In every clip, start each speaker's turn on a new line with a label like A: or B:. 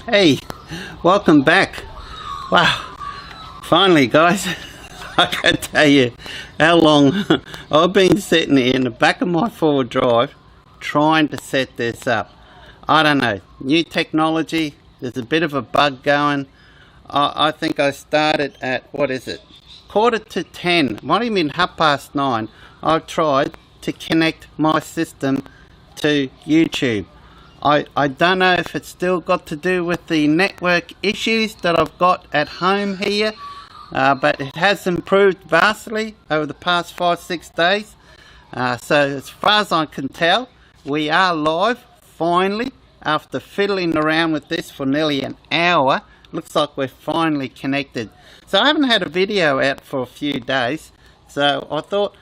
A: Hey, welcome back. Wow, finally guys, I can't tell you how long I've been sitting here in the back of my four-wheel drive trying to set this up. I don't know, new technology, there's a bit of a bug going. I think I started at, what is it, 9:45, might even been 9:30. I've tried to connect my system to YouTube. I don't know if it's still got to do with the network issues that I've got at home here, but it has improved vastly over the past 5-6 days. So as far as I can tell, we are live finally after fiddling around with this for nearly an hour. Looks like we're finally connected. So I haven't had a video out for a few days, so I thought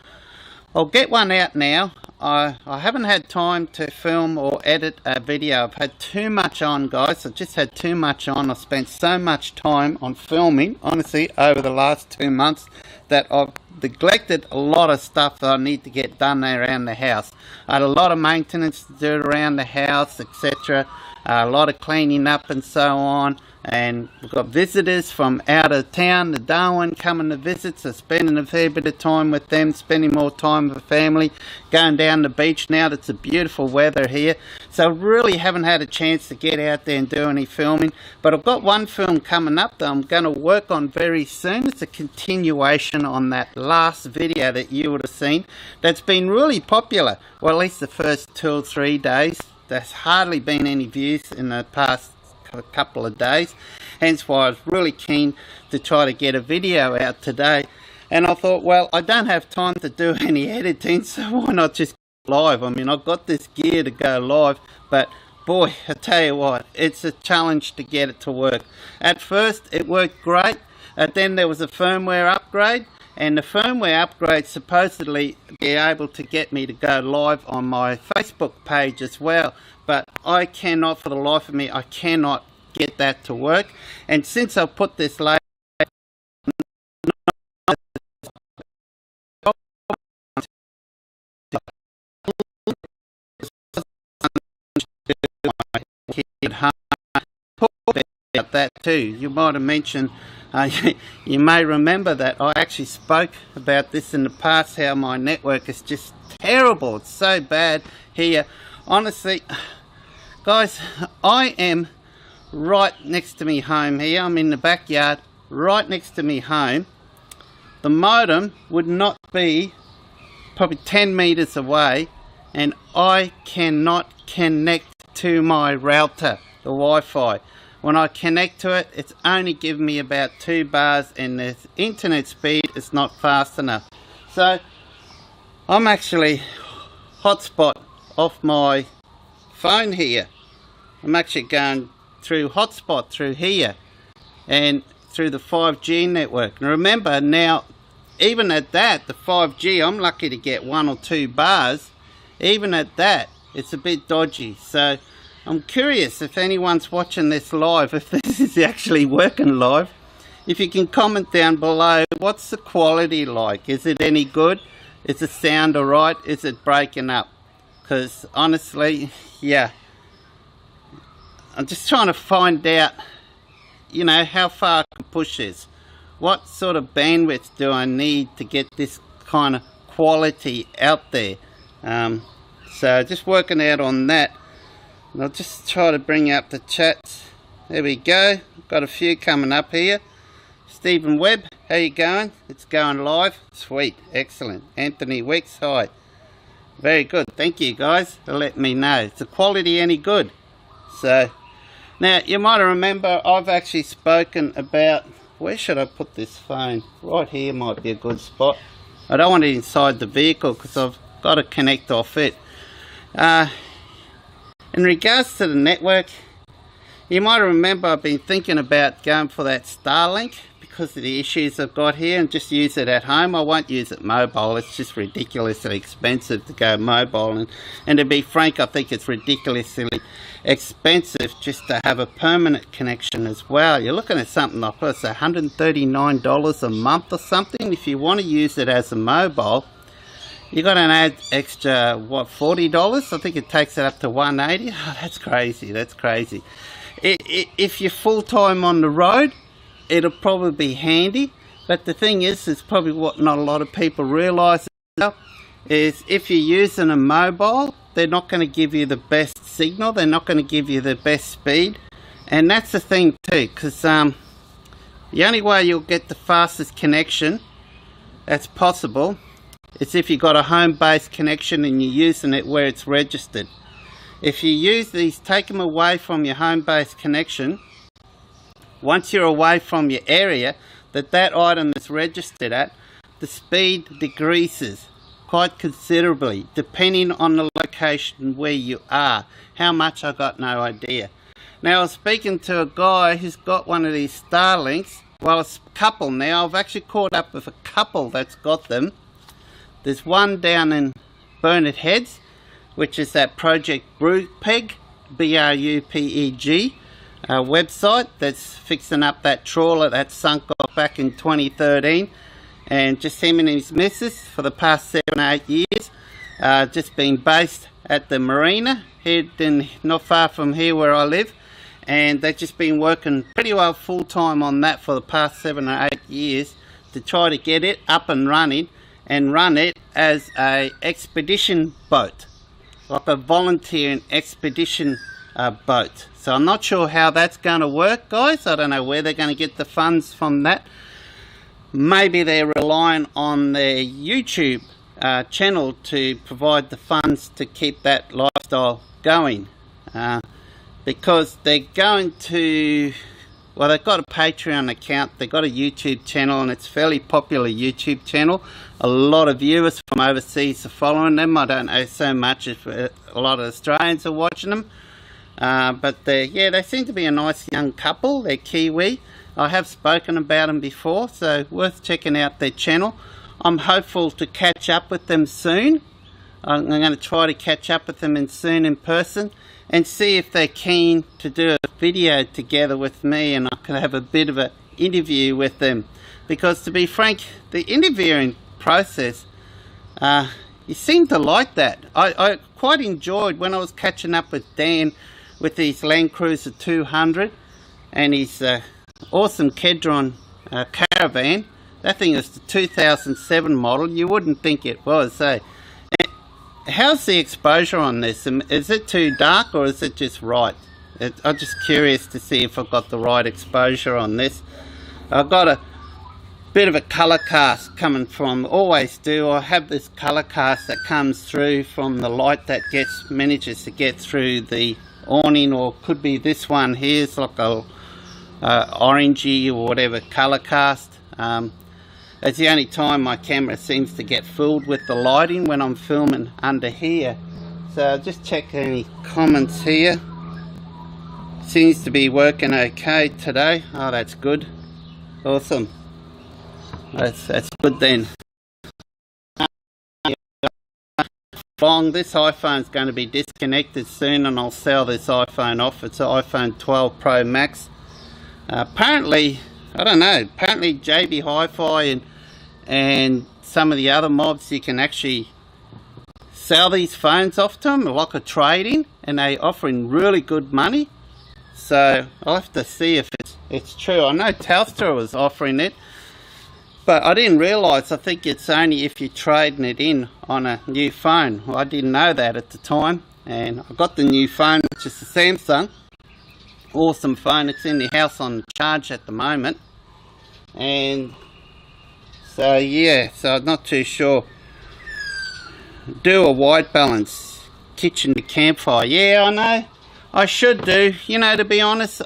A: I'll get one out now. I haven't had time to film or edit a video. I've had too much on, guys. I've just had too much on. I've spent so much time on filming, honestly, over the last 2 months, that I've neglected a lot of stuff that I need to get done around the house. I had a lot of maintenance to do around the house, etc. A lot of cleaning up and so on. And we've got visitors from out of town, the Darwin, coming to visit, so spending a fair bit of time with them, spending more time with the family, going down the beach now. That's a beautiful weather here, so I really haven't had a chance to get out there and do any filming, but I've got one film coming up that I'm going to work on very soon. It's a continuation on that last video that you would have seen that's been really popular, well, at least the first 2 or 3 days. There's hardly been any views in the past a couple of days, hence why I was really keen to try to get a video out today. And I thought, well, I don't have time to do any editing, so why not just go live? I mean, I've got this gear to go live, but boy, I tell you what, it's a challenge to get it to work. At first it worked great, and then there was a firmware upgrade, and the firmware upgrade supposedly be able to get me to go live on my Facebook page as well, but I cannot, for the life of me, I cannot get that to work. And since I put this later, about that too. You might have mentioned, you may remember that I actually spoke about this in the past, how my network is just terrible. It's so bad here. Honestly, guys, I am right next to me home here. I'm in the backyard, right next to me home. The modem would not be probably 10 meters away, and I cannot connect to my router, the Wi-Fi. When I connect to it, it's only giving me about 2 bars, and the internet speed is not fast enough. So I'm actually hotspot off my phone here. I'm actually going through hotspot through here and through the 5G network. And remember now, even at that, the 5G, I'm lucky to get 1 or 2 bars. Even at that, it's a bit dodgy. So I'm curious if anyone's watching this live, if this is actually working live. If you can comment down below, what's the quality like? Is it any good? Is the sound alright? Is it breaking up? Because honestly, yeah, I'm just trying to find out, you know, how far I can push this. What sort of bandwidth do I need to get this kind of quality out there? So just working out on that. And I'll just try to bring up the chats. There we go. Got a few coming up here. Stephen Webb, how you going? It's going live. Sweet, excellent. Anthony Wicks, hi. Very good. Thank you guys for letting me know. Is the quality any good? So now you might remember I've actually spoken about, where should I put this phone? Right here might be a good spot. I don't want it inside the vehicle because I've got to connect off it. In regards to the network, you might remember I've been thinking about going for that Starlink because of the issues I've got here, and just use it at home. I won't use it mobile. It's just ridiculously expensive to go mobile, and to be frank, I think it's ridiculously expensive just to have a permanent connection as well. You're looking at something like, what's that, $139 a month or something. If you want to use it as a mobile, you got to add extra, what, $40? I think it takes it up to $180. Oh, that's crazy. That's crazy. If you're full-time on the road, it'll probably be handy. But the thing is probably what not a lot of people realise is if you're using a mobile, they're not going to give you the best signal. They're not going to give you the best speed. And that's the thing too, because the only way you'll get the fastest connection that's possible is if you've got a home-based connection and you're using it where it's registered. If you use these, take them away from your home-based connection, once you're away from your area that item is registered at, the speed decreases quite considerably depending on the location where you are. How much, I got no idea. Now I was speaking to a guy who's got one of these Starlinks. Well, it's a couple now. I've actually caught up with a couple that's got them. There's one down in Burnett Heads, which is that Project Brupeg, B-R-U-P-E-G website that's fixing up that trawler that sunk off back in 2013. And just him and his missus for the past 7 or 8 years, just been based at the marina here not far from here where I live, and they've just been working pretty well full-time on that for the past 7 or 8 years to try to get it up and running and run it as a expedition boat, like a volunteering expedition boat. So I'm not sure how that's going to work, guys. I don't know where they're going to get the funds from that. Maybe they're relying on their YouTube channel to provide the funds to keep that lifestyle going, because they're going to, well, they've got a Patreon account, they've got a YouTube channel, and it's a fairly popular YouTube channel. A lot of viewers from overseas are following them. I don't know so much if a lot of Australians are watching them, but yeah, they seem to be a nice young couple. They're Kiwi. I have spoken about them before, so worth checking out their channel. I'm hopeful to catch up with them soon. I'm going to try to catch up with them soon in person and see if they're keen to do a video together with me, and I can have a bit of an interview with them. Because to be frank, the interviewing process, you seem to like that. I quite enjoyed when I was catching up with Dan with his Land Cruiser 200 and his awesome Kedron caravan. That thing is the 2007 model. You wouldn't think it was, eh? How's the exposure on this? Is it too dark or is it just right? I'm just curious to see if I've got the right exposure on this. I've got a bit of a colour cast coming from, always do. I have this colour cast that comes through from the light that manages to get through the awning, or could be this one here. It's like a orangey or whatever colour cast. It's the only time my camera seems to get fooled with the lighting when I'm filming under here. So I'll just check any comments here. Seems to be working okay today. Oh, that's good. Awesome. That's good then. This iPhone's going to be disconnected soon, and I'll sell this iPhone off. It's an iPhone 12 Pro Max. Apparently, I don't know, apparently JB Hi-Fi and some of the other mobs, you can actually sell these phones off to them like a trade-in, and they offering really good money. So I'll have to see if it's true. I know Telstra was offering it, but I didn't realise. I think it's only if you're trading it in on a new phone. Well, I didn't know that at the time, and I got the new phone, which is the Samsung. Awesome phone. It's in the house on charge at the moment, and so yeah, so I'm not too sure. Do a white balance kitchen to campfire. Yeah, I know I should do, you know, to be honest.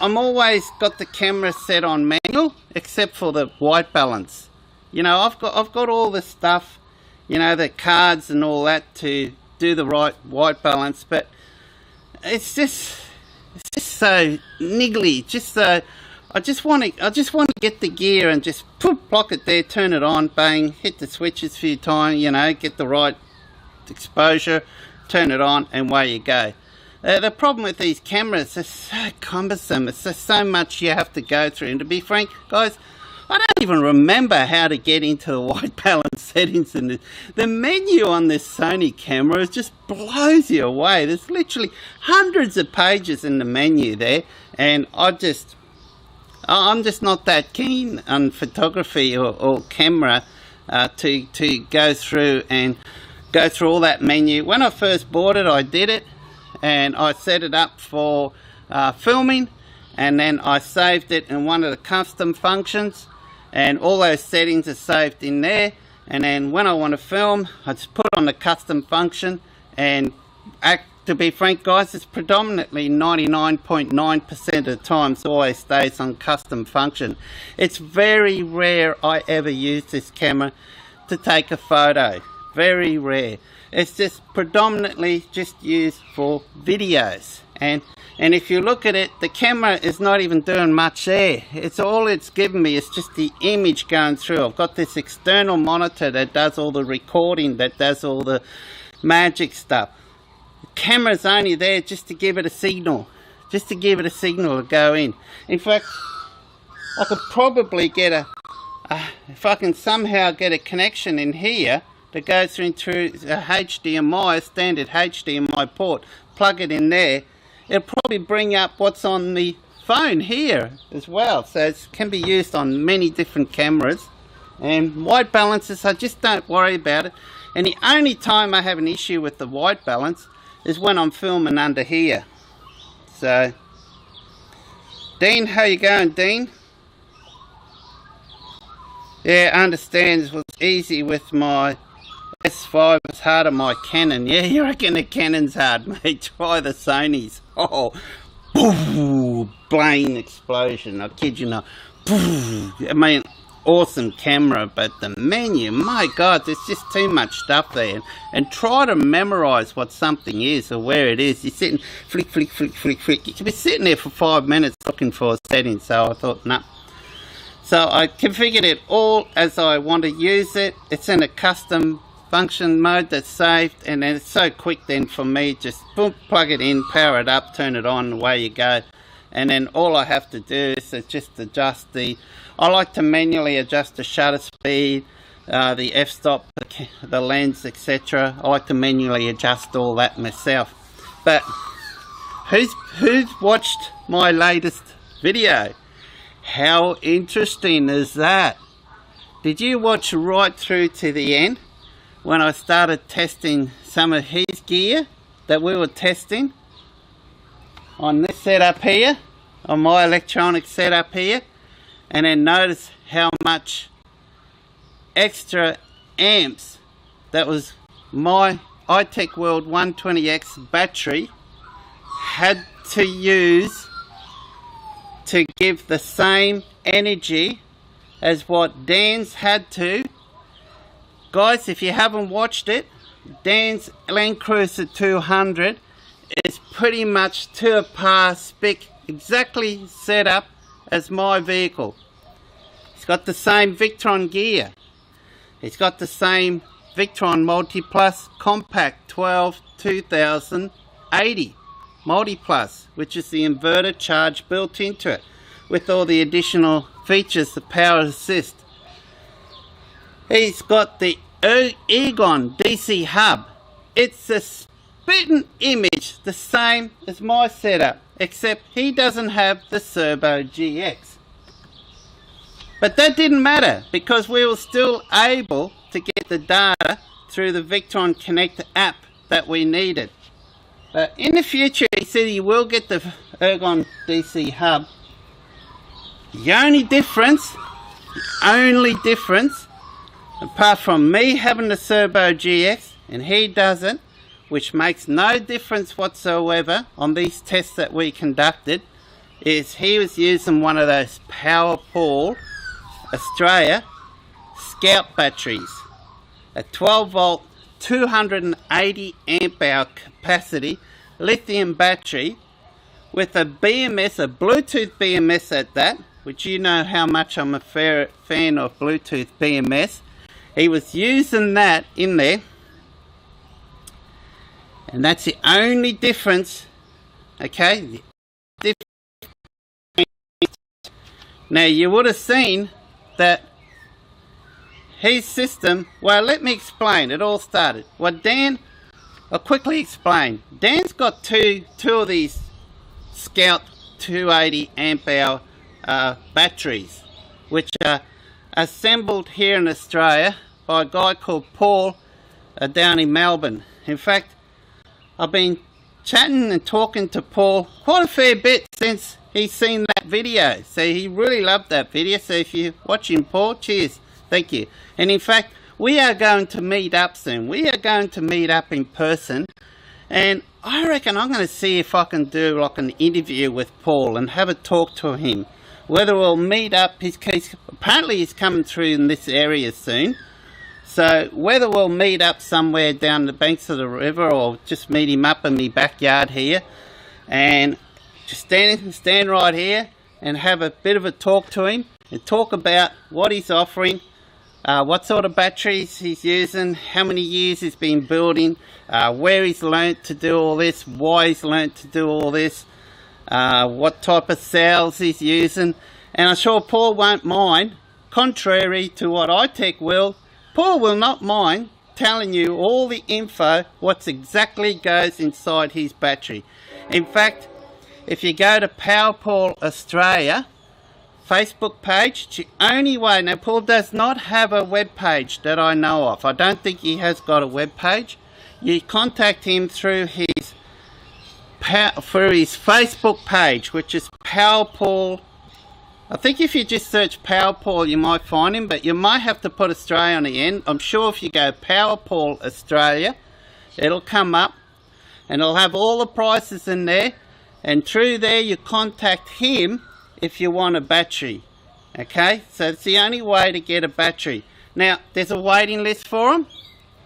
A: I'm always got the camera set on manual except for the white balance. You know, I've got all the stuff, you know, the cards and all that to do the right white balance, but it's just so niggly. I just want to get the gear and just block it there, turn it on, bang, hit the switches a few times, you know, get the right exposure, turn it on, and away you go. The problem with these cameras, they're so cumbersome. It's just so much you have to go through, and to be frank, guys, I don't even remember how to get into the white balance settings, and the menu on this Sony camera just blows you away. There's literally hundreds of pages in the menu there, and I'm just not that keen on photography or camera to go through all that menu. When I first bought it, I did it, and I set it up for filming, and then I saved it in one of the custom functions, and all those settings are saved in there. And then when I want to film, I just put on the custom function, and to be frank guys, it's predominantly 99.9% of the time it always stays on custom function. It's very rare I ever use this camera to take a photo. Very rare. It's just predominantly just used for videos, and if you look at it, the camera is not even doing much there. It's all it's given me is just the image going through. I've got this external monitor that does all the recording, that does all the magic stuff. The camera's only there just to give it a signal, to go in. In fact, I could probably get if I can somehow get a connection in here that goes through a HDMI, a standard HDMI port, plug it in there, it'll probably bring up what's on the phone here as well. So it can be used on many different cameras. And white balances, I just don't worry about it. And the only time I have an issue with the white balance is when I'm filming under here. So, Dean, how you going, Dean? Yeah, I understand it was easy with my S5, it's hard on my Canon. Yeah, you reckon the Canon's hard, mate? Try the Sony's. Oh, boom, blaine explosion. I kid you not. Boom. I mean, awesome camera, but the menu, my God, there's just too much stuff there. And try to memorize what something is or where it is. You're sitting, flick, flick, flick, flick, flick. You could be sitting there for 5 minutes looking for a setting. So I thought, nah. So I configured it all as I want to use it. It's in a custom function mode that's saved, and then it's so quick then for me, just boom, plug it in, power it up, turn it on, away you go. And then all I have to do is just adjust I like to manually adjust the shutter speed, the f-stop, the lens, etc. I like to manually adjust all that myself. But who's watched my latest video? How interesting is that? Did you watch right through to the end when I started testing some of his gear that we were testing on this setup here, on my electronic setup here? And then notice how much extra amps that was my iTech World 120X battery had to use to give the same energy as what Dan's had to. Guys, if you haven't watched it, Dan's Land Cruiser 200 is pretty much to a par spec, exactly set up as my vehicle. It's got the same Victron gear. It's got the same Victron Multi-Plus Compact 12 2080 Multi-Plus, which is the inverter charge built into it, with all the additional features, the power assist. He's got the Ergon DC hub. It's a spitting image, the same as my setup, except he doesn't have the Turbo GX. But that didn't matter, because we were still able to get the data through the Victron Connect app that we needed. But in the future, he said he will get the Ergon DC hub. The only difference, apart from me having the Turbo GX and he doesn't, which makes no difference whatsoever on these tests that we conducted, is he was using one of those Powerpaul Australia Scout batteries, a 12 volt 280 amp hour capacity lithium battery with a BMS, a Bluetooth BMS at that, which you know how much I'm a fan of Bluetooth BMS. He was using that in there, and that's the only difference. Okay, now you would have seen that his system, well, let me explain. It all started. Well, Dan, I'll quickly explain. Dan's got two of these Scout 280 amp hour batteries, which are assembled here in Australia by a guy called Paul down in Melbourne. In fact, I've been chatting and talking to Paul quite a fair bit since he's seen that video. So he really loved that video. So if you're watching, Paul, cheers. Thank you. And in fact, we are going to meet up soon. We are going to meet up in person. And I reckon I'm going to see if I can do like an interview with Paul and have a talk to him. Whether we'll meet up, apparently he's coming through in this area soon. So whether we'll meet up somewhere down the banks of the river or just meet him up in my backyard here and just stand right here and have a bit of a talk to him and talk about what he's offering, what sort of batteries he's using, how many years he's been building, where he's learnt to do all this, why he's learnt to do all this, what type of cells he's using. And I'm sure Paul won't mind, contrary to what iTech will. Paul will not mind telling you all the info, what exactly goes inside his battery. In fact, if you go to Powerpaul Australia Facebook page, it's the only way. Now, Paul does not have a web page that I know of. I don't think he has got a web page. You contact him through his Facebook page, which is Powerpaul. I think if you just search Powerpaul, you might find him, but you might have to put Australia on the end. I'm sure if you go Powerpaul Australia, it'll come up and it'll have all the prices in there. And through there, you contact him if you want a battery. Okay, so it's the only way to get a battery. Now, there's a waiting list for them,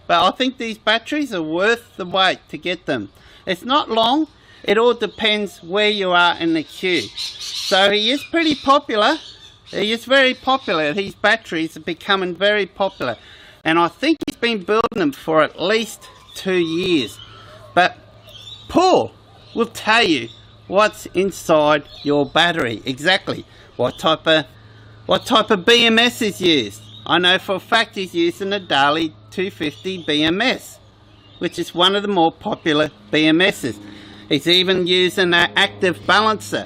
A: but I think these batteries are worth the wait to get them. It's not long. It all depends where you are in the queue. So he is pretty popular. He is very popular. These batteries are becoming very popular. And I think he's been building them for at least 2 years. But Paul will tell you what's inside your battery. Exactly. What type of BMS is used. I know for a fact he's using a Dali 250 BMS, which is one of the more popular BMSs. He's even using an active balancer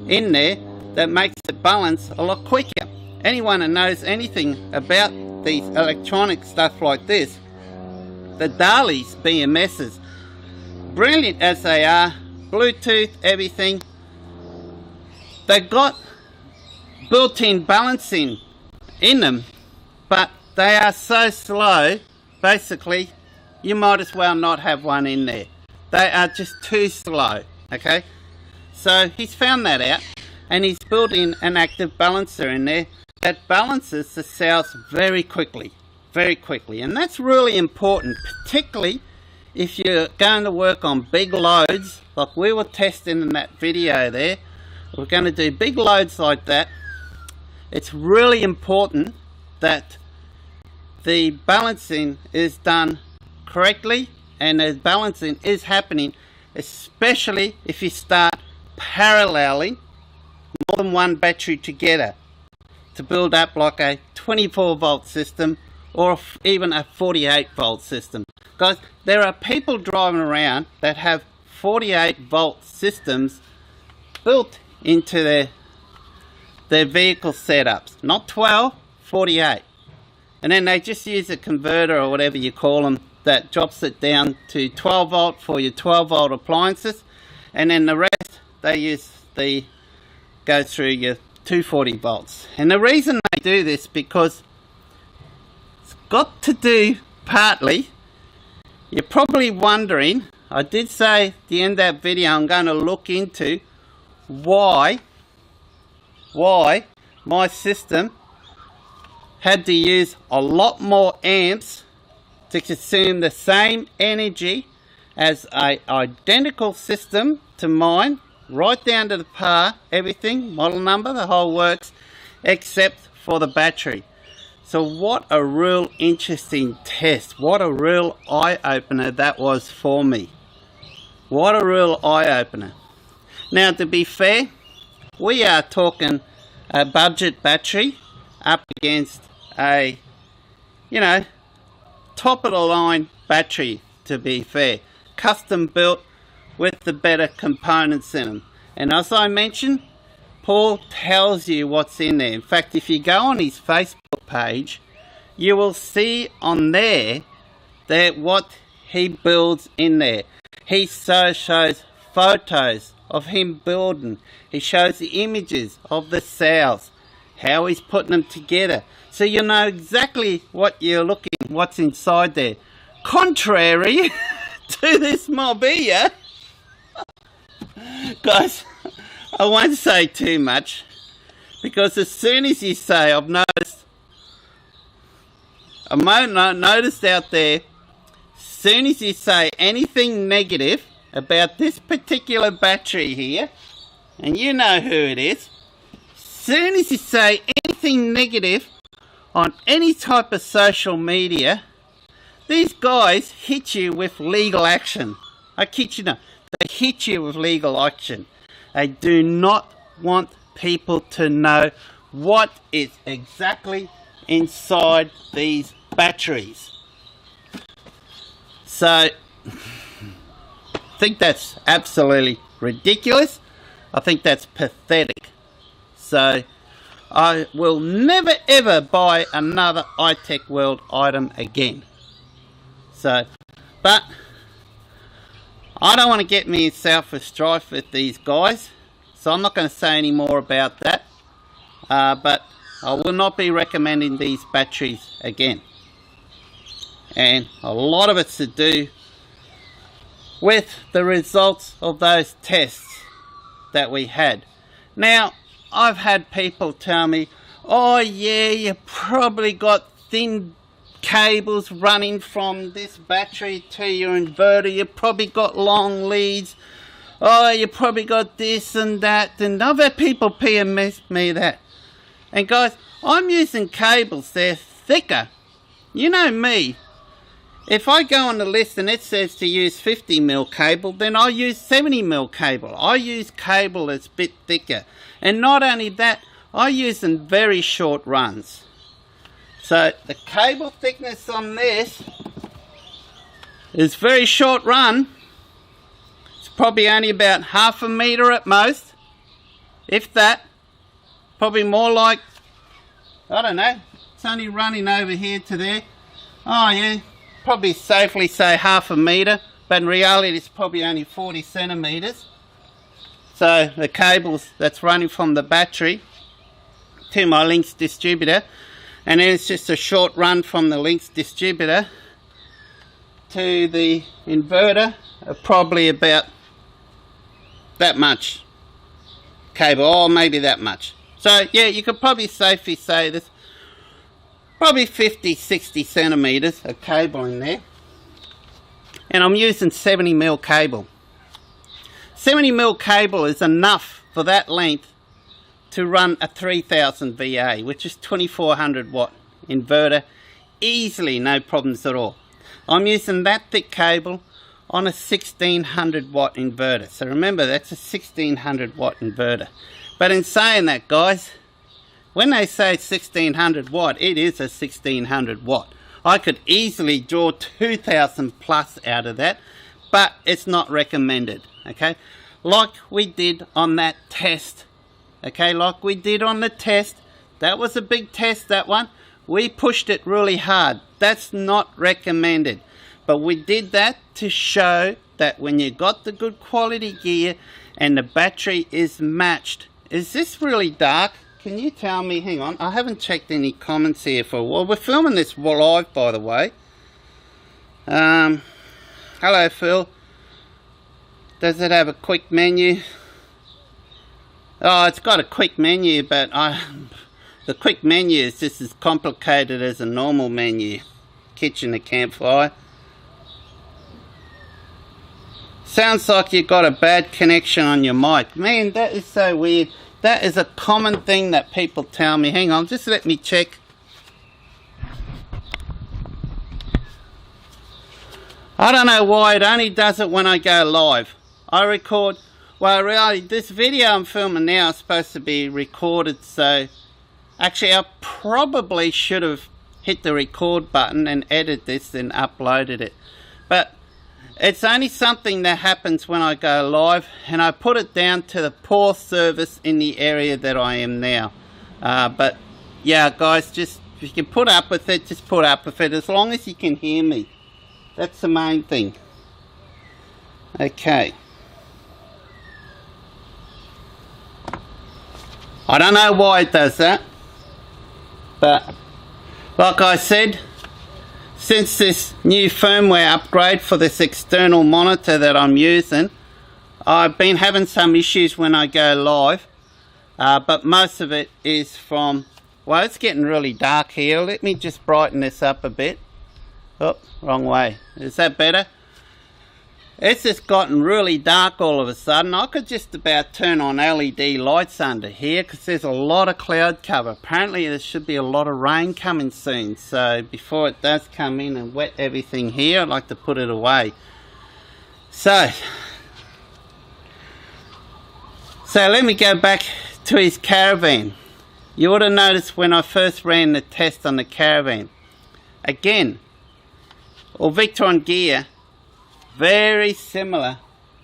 A: in there that makes it balance a lot quicker. Anyone who knows anything about these electronic stuff like this, the Dali's BMSs, brilliant as they are, Bluetooth, everything, they've got built-in balancing in them, but they are so slow, basically, you might as well not have one in there. They are just too slow, okay? So he's found that out, and he's built in an active balancer in there that balances the cells very quickly, and that's really important, particularly if you're going to work on big loads, like we were testing in that video there. We're going to do big loads like that. It's really important that the balancing is done correctly, and the balancing is happening, especially if you start paralleling more than one battery together to build up like a 24 volt system or even a 48 volt system. Guys, there are people driving around that have 48 volt systems built into their vehicle setups, not 12, 48. And then they just use a converter or whatever you call them that drops it down to 12 volt for your 12 volt appliances, and then the rest they go through your 240 volts. And the reason they do this, because it's got to do partly, you're probably wondering, I did say at the end of that video I'm going to look into why my system had to use a lot more amps to consume the same energy as a identical system to mine, right down to the par, everything, model number, the whole works, except for the battery. So what a real interesting test. What a real eye-opener that was for me. What a real eye-opener. Now, to be fair, we are talking a budget battery, up against a, you know, top of the line battery, to be fair. Custom built with the better components in them. And as I mentioned, Paul tells you what's in there. In fact, if you go on his Facebook page, you will see on there that what he builds in there. He shows photos of him building. He shows the images of the cells, how he's putting them together. So you know exactly what you're looking, what's inside there. Contrary to this mob here, guys, I won't say too much, because as soon as you say, I've noticed out there, as soon as you say anything negative about this particular battery here, and you know who it is, as soon as you say anything negative on any type of social media, these guys hit you with legal action. I kid you not, they hit you with legal action. They do not want people to know what is exactly inside these batteries. So, I think that's absolutely ridiculous. I think that's pathetic. So, I will never ever buy another iTech World item again. So, but I don't want to get myself a strife with these guys, so I'm not going to say any more about that. But I will not be recommending these batteries again. And a lot of it's to do with the results of those tests that we had. Now, I've had people tell me, oh yeah, you probably got thin cables running from this battery to your inverter, you probably got long leads, oh you probably got this and that, and I've had people PMS me that. And guys, I'm using cables, they're thicker. You know me, if I go on the list and it says to use 50mm cable, then I use 70mm cable. I use cable that's a bit thicker. And not only that, I use in very short runs. So the cable thickness on this is very short run. It's probably only about 1/2 meter at most, if that. Probably more like, I don't know, it's only running over here to there. Oh yeah, probably safely say 1/2 meter, but in reality it's probably only 40 centimeters. So the cables that's running from the battery to my Lynx distributor, and then it's just a short run from the Lynx distributor to the inverter, probably about that much cable, or maybe that much. So yeah, you could probably safely say there's probably 50-60 centimeters of cable in there. And I'm using 70mm cable. 70mm cable is enough for that length to run a 3000 VA, which is 2400 watt inverter, easily, no problems at all. I'm using that thick cable on a 1600 watt inverter. So remember, that's a 1600 watt inverter. But in saying that, guys, when they say 1600 watt, it is a 1600 watt. I could easily draw 2000 plus out of that, but it's not recommended, okay? Like we did on that test. Okay, like we did on the test. That was a big test, that one. We pushed it really hard. That's not recommended. But we did that to show that when you got the good quality gear and the battery is matched. Is this really dark? Can you tell me? Hang on, I haven't checked any comments here for a while. We're filming this live, by the way. Hello, Phil. Does it have a quick menu? Oh, it's got a quick menu, but the quick menu is just as complicated as a normal menu. Kitchen and campfire. Sounds like you've got a bad connection on your mic. Man, that is so weird. That is a common thing that people tell me. Hang on, just let me check. I don't know why it only does it when I go live. I record, well really this video I'm filming now is supposed to be recorded so Actually, I probably should have hit the record button and edited this and uploaded it. But it's only something that happens when I go live, and I put it down to the poor service in the area that I am now. But yeah, guys, just if you can put up with it, just put up with it, as long as you can hear me. That's the main thing. Okay. I don't know why it does that, but like I said, since this new firmware upgrade for this external monitor that I'm using, I've been having some issues when I go live, but most of it is from, well, it's getting really dark here. Let me just brighten this up a bit. Oh, wrong way. Is that better? It's just gotten really dark all of a sudden. I could just about turn on LED lights under here because there's a lot of cloud cover. Apparently there should be a lot of rain coming soon. So before it does come in and wet everything here, I'd like to put it away. So let me go back to his caravan. You would have noticed when I first ran the test on the caravan. Again, all Victron gear, very similar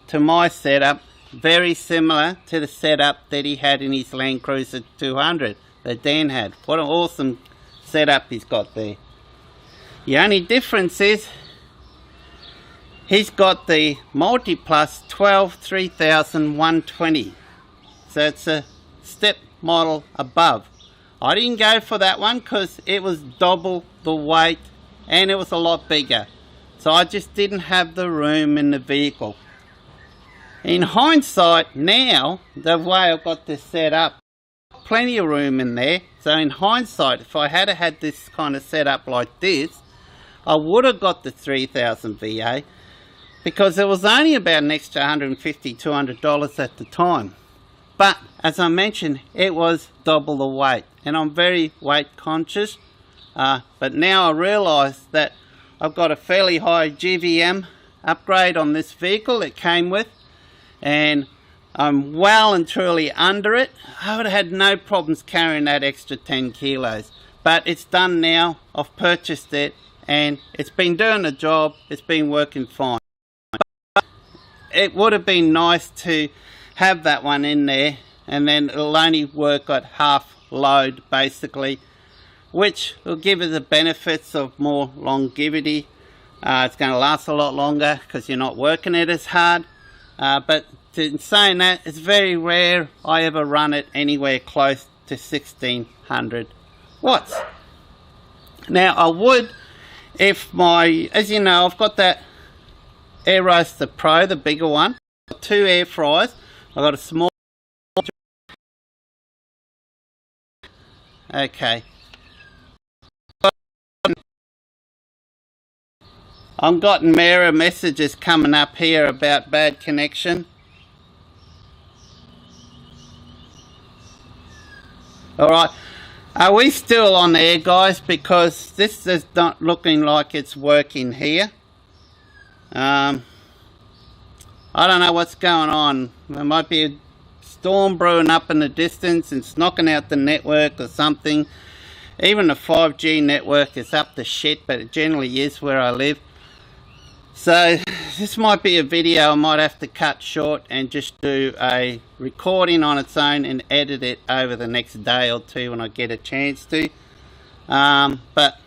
A: to my setup, very similar to the setup that he had in his Land Cruiser 200 that Dan had. What an awesome setup he's got there. The only difference is he's got the Multi Plus 12 3120. So it's a step model above. I didn't go for that one because it was double the weight and it was a lot bigger. So I just didn't have the room in the vehicle. In hindsight now, the way I've got this set up, plenty of room in there. So in hindsight, if I had had this kind of setup like this, I would have got the 3000 VA because it was only about an extra $150, $200 at the time. But as I mentioned, it was double the weight, and I'm very weight conscious. But now I realise that I've got a fairly high GVM upgrade on this vehicle it came with, and I'm well and truly under it. I would have had no problems carrying that extra 10 kilos. But it's done now. I've purchased it and it's been doing the job. It's been working fine. But it would have been nice to have that one in there, and then it'll only work at half load basically, which will give it the benefits of more longevity. It's going to last a lot longer because you're not working it as hard. But in saying that, it's very rare I ever run it anywhere close to 1600 watts. Now I would, if my, as you know, I've got that Air Roaster Pro, the bigger one, two air fryers. I've got a small, okay. I'm getting mirror messages coming up here about bad connection. Alright, are we still on air, guys? Because this is not looking like it's working here. I don't know what's going on. There might be a storm brewing up in the distance and it's knocking out the network or something. Even the 5G network is up to shit, but it generally is where I live. So this might be a video I might have to cut short and just do a recording on its own and edit it over the next day or two when I get a chance to. But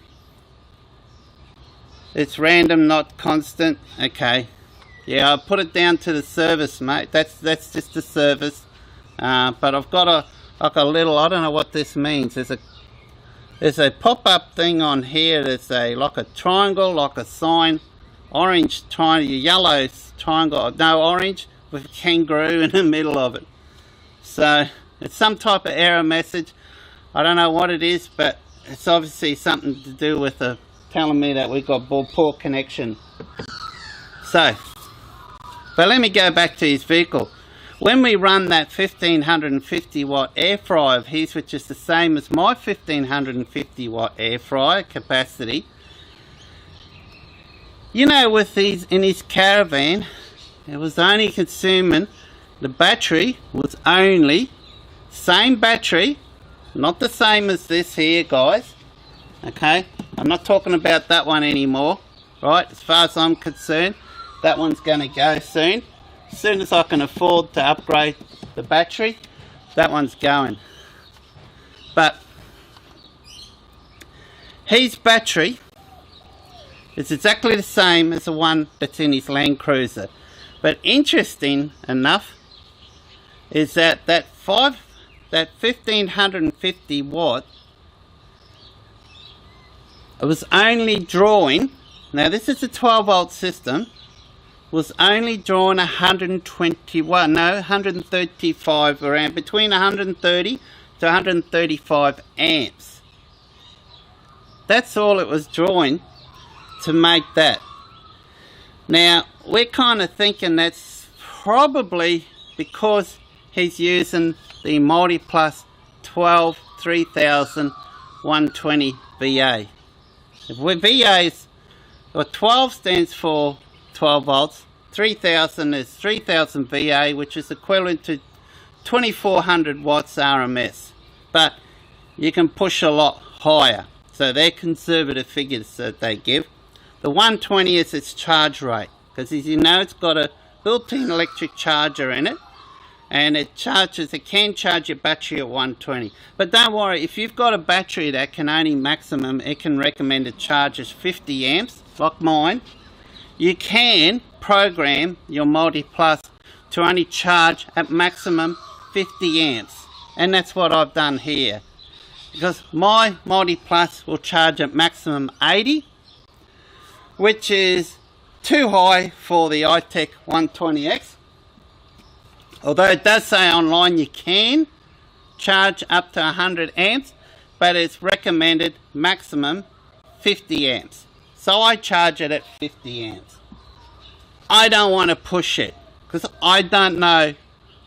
A: it's random, not constant. Okay. Yeah, I put it down to the service, mate. That's just the service. But I've got a little, I don't know what this means. There's a pop-up thing on here. There's like a triangle, like a sign, orange triangle, yellow triangle, no, orange with a kangaroo in the middle of it. So it's some type of error message. I don't know what it is, but it's obviously something to do with telling me that we've got poor connection. So, but let me go back to his vehicle. When we run that 1550 watt air fryer of his, which is the same as my 1550 watt air fryer capacity, you know, with these in his caravan, it was only consuming, the battery was only, same battery, not the same as this here, guys. Okay, I'm not talking about that one anymore, right? As far as I'm concerned, that one's going to go soon. As soon as I can afford to upgrade the battery, that one's going. But his battery is exactly the same as the one that's in his Land Cruiser. But interesting enough is that 1550 watt, it was only drawing, now this is a 12 volt system, was only drawing 135, around between 130 to 135 amps. That's all it was drawing to make that. Now we're kind of thinking that's probably because he's using the MultiPlus 12 3120 VA. If we're VAs, well, 12 stands for 12 volts, 3000 is 3000 VA, which is equivalent to 2400 watts RMS. But you can push a lot higher, so they're conservative figures that they give. The 120 is its charge rate, because as you know, it's got a built-in electric charger in it, and it can charge your battery at 120. But don't worry, if you've got a battery that can only maximum, it can recommend it charges 50 amps, like mine, you can program your MultiPlus to only charge at maximum 50 amps. And that's what I've done here. Because my MultiPlus will charge at maximum 80, which is too high for the iTech 120X. Although it does say online you can charge up to 100 amps, but it's recommended maximum 50 amps. So I charge it at 50 amps. I don't want to push it because I don't know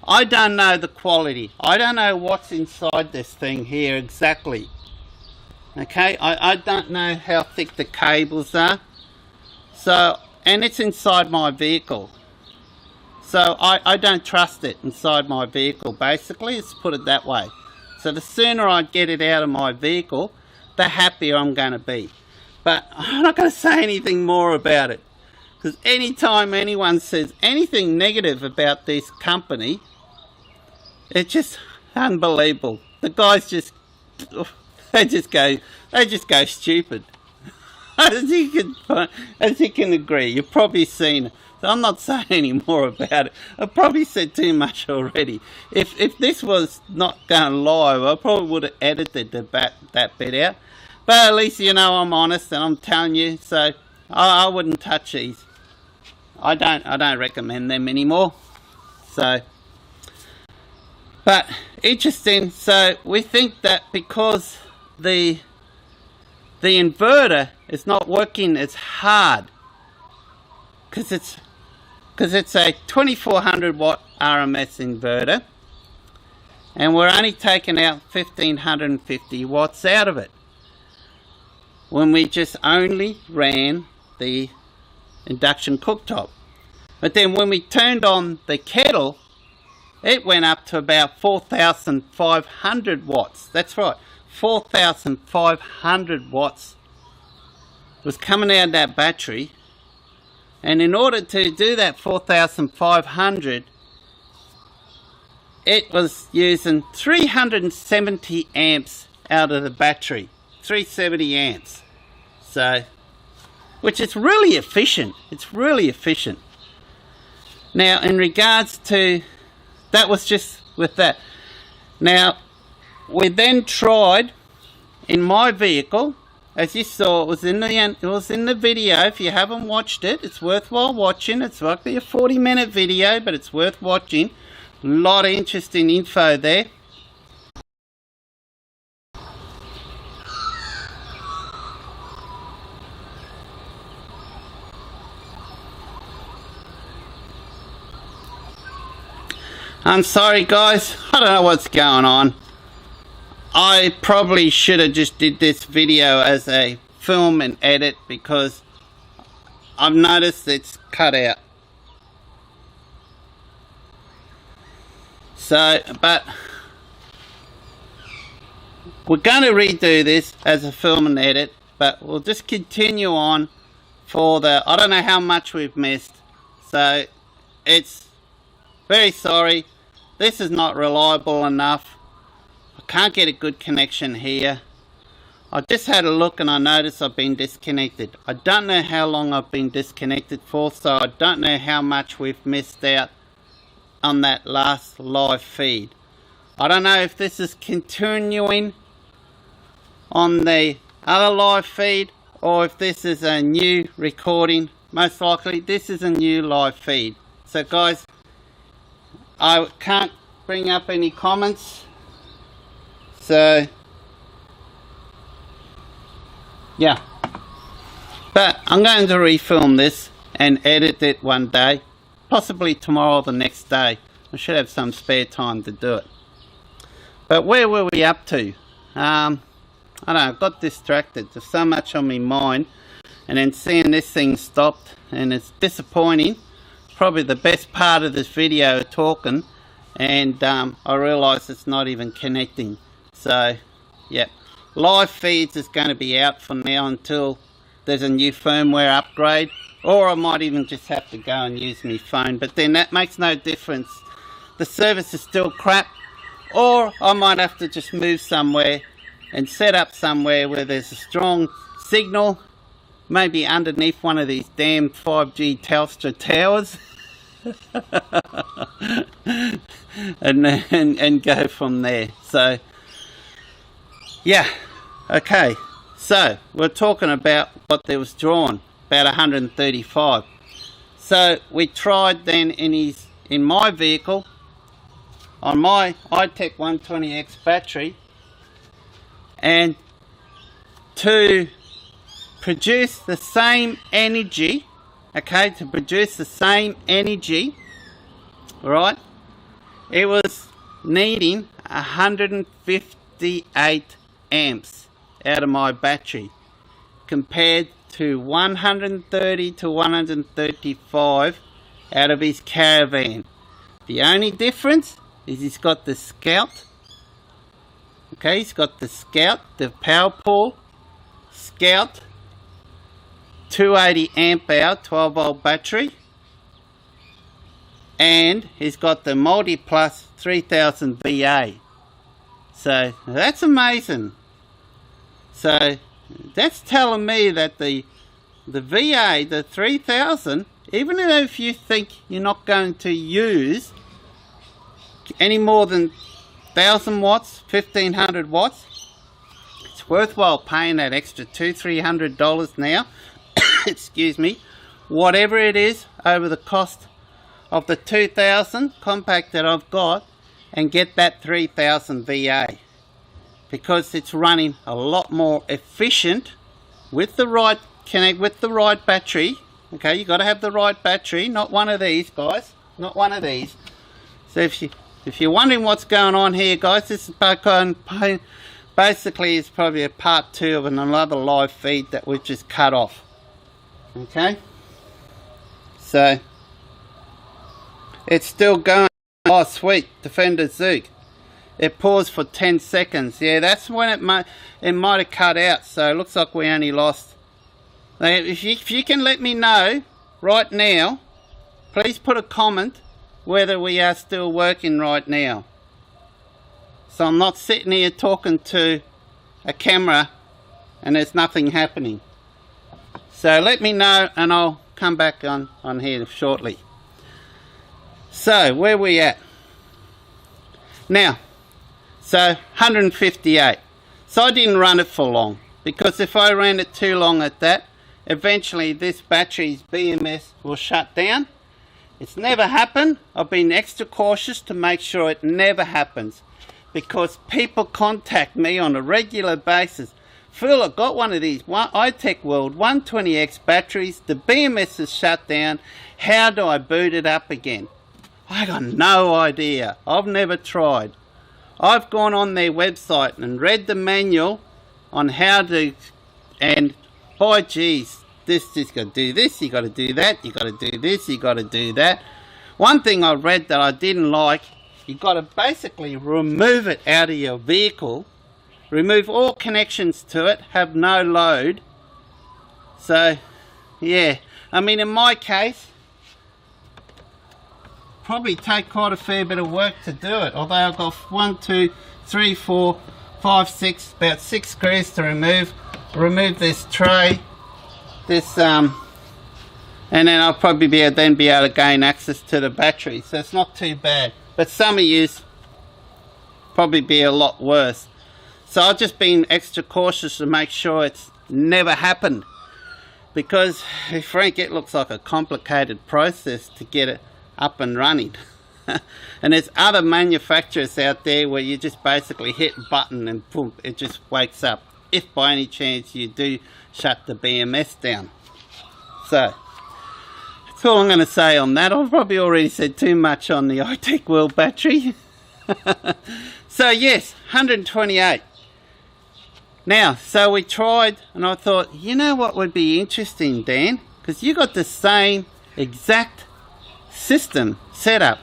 A: the quality. I don't know what's inside this thing here exactly. Okay, I don't know how thick the cables are. So, and it's inside my vehicle. So I don't trust it inside my vehicle, basically. Let's put it that way. So the sooner I get it out of my vehicle, the happier I'm going to be. But I'm not going to say anything more about it. Because anytime anyone says anything negative about this company, it's just unbelievable. The guys just, they just go stupid. As you can agree, you've probably seen it. So I'm not saying any more about it. I've probably said too much already. If this was not going live, I probably would have edited that bit out. But at least you know I'm honest and I'm telling you. So I wouldn't touch these. I don't recommend them anymore. So, but interesting. So we think that because the inverter is not working as hard, because it's a 2400 watt RMS inverter, and we're only taking out 1550 watts out of it when we just only ran the induction cooktop. But then when we turned on the kettle, it went up to about 4500 watts. That's right, 4500 watts was coming out of that battery. And in order to do that 4500, it was using 370 amps out of the battery. 370 amps. So, which is really efficient. It's really efficient. Now, in regards to, that was just with that. Now, we then tried in my vehicle. As you saw, it was in the video. If you haven't watched it, it's worthwhile watching. It's likely a 40-minute video, but it's worth watching. A lot of interesting info there. I'm sorry guys, I don't know what's going on. I probably should have just did this video as a film and edit, because I've noticed it's cut out. So, but we're going to redo this as a film and edit, but we'll just continue on for the, I don't know how much we've missed, so it's very sorry. This is not reliable enough. I can't get a good connection here. I just had a look and I noticed I've been disconnected. I don't know how long I've been disconnected for, so I don't know how much we've missed out on that last live feed. I don't know if this is continuing on the other live feed or if this is a new recording. Most likely this is a new live feed. So guys, I can't bring up any comments, so yeah, but I'm going to refilm this and edit it one day, possibly tomorrow or the next day. I should have some spare time to do it. But where were we up to? I don't know, I got distracted. There's so much on my mind, and then seeing this thing stopped, and it's disappointing. Probably the best part of this video talking, and I realised it's not even connecting. So yeah, live feeds is going to be out for now until there's a new firmware upgrade, or I might even just have to go and use my phone, but then that makes no difference. The service is still crap, or I might have to just move somewhere and set up somewhere where there's a strong signal, maybe underneath one of these damn 5G Telstra towers and go from there. So yeah, okay, so we're talking about what there was drawn, about 135. So we tried then in my vehicle, on my iTech 120X battery, and to produce the same energy, okay, to produce the same energy, right, it was needing 158 amps out of my battery, compared to 130 to 135 out of his Caravan. The only difference is he's got the Scout. Okay, he's got the Scout, the Powerpaul Scout 280 amp hour 12 volt battery, and he's got the Multi Plus 3000 VA. So that's amazing. So that's telling me that the VA, the 3000, even if you think you're not going to use any more than 1000 watts, 1500 watts, it's worthwhile paying that extra $200-300 now excuse me, whatever it is, over the cost of the 2000 compact that I've got, and get that 3000 VA, because it's running a lot more efficient with the right battery. Okay, you got to have the right battery, not one of these, guys, not one of these. So if you're wondering what's going on here, guys, this is basically it's probably a part 2 of another live feed that we've just cut off. Okay, so it's still going. Oh sweet, Defender Zook, it paused for 10 seconds. Yeah, that's when it might have cut out, so it looks like we only lost. If you can let me know right now, please put a comment whether we are still working right now, so I'm not sitting here talking to a camera and there's nothing happening. So let me know and I'll come back on here shortly. So where we at now? So 158. So I didn't run it for long, because if I ran it too long at that, eventually this battery's BMS will shut down. It's never happened. I've been extra cautious to make sure it never happens, because people contact me on a regular basis. Phil, I've got one of these iTech World 120X batteries. The BMS is shut down. How do I boot it up again? I got no idea. I've never tried. I've gone on their website and read the manual on how to, and by geez, this you got to do this, you got to do that, you got to do this, you got to do that. One thing I read that I didn't like, you got to basically remove it out of your vehicle remove all connections to it, have no load. So yeah, I mean, in my case, probably take quite a fair bit of work to do it, although I've got 1, 2, 3, 4, 5, 6, about 6 screws to remove this tray, this and then I'll probably be able to gain access to the battery, so it's not too bad. But some of yous probably be a lot worse, so I've just been extra cautious to make sure it's never happened, because Frank, it looks like a complicated process to get it up and running. And there's other manufacturers out there where you just basically hit a button and boom, it just wakes up, if by any chance you do shut the BMS down. So that's all I'm going to say on that. I've probably already said too much on the iTech World battery. So yes, 128. Now, so we tried, and I thought, you know what would be interesting, Dan, because you got the same exact system set up,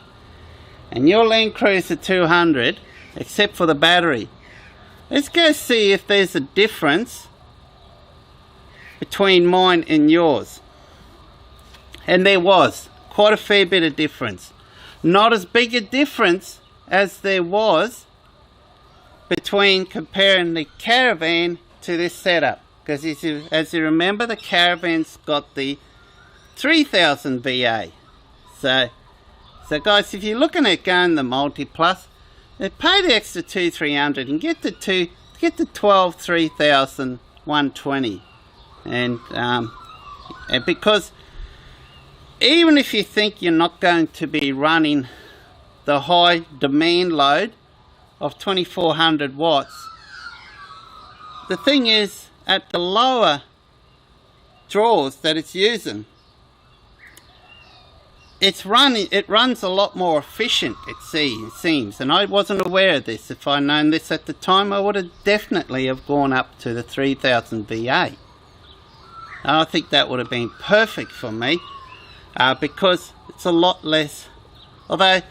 A: and your Land Cruiser 200, except for the battery. Let's go see if there's a difference between mine and yours. And there was quite a fair bit of difference. Not as big a difference as there was between comparing the Caravan to this setup, because as you remember, the Caravan's got the 3000 VA. So guys, if you're looking at going the Multi Plus, they pay the extra 2,300 and get the 12 3,120. And because even if you think you're not going to be running the high demand load of 2400 watts, the thing is, at the lower draws that it's using, it runs a lot more efficient, it seems. And I wasn't aware of this. If I'd known this at the time, I would have definitely have gone up to the 3000 VA. I think that would have been perfect for me, because it's a lot less. Although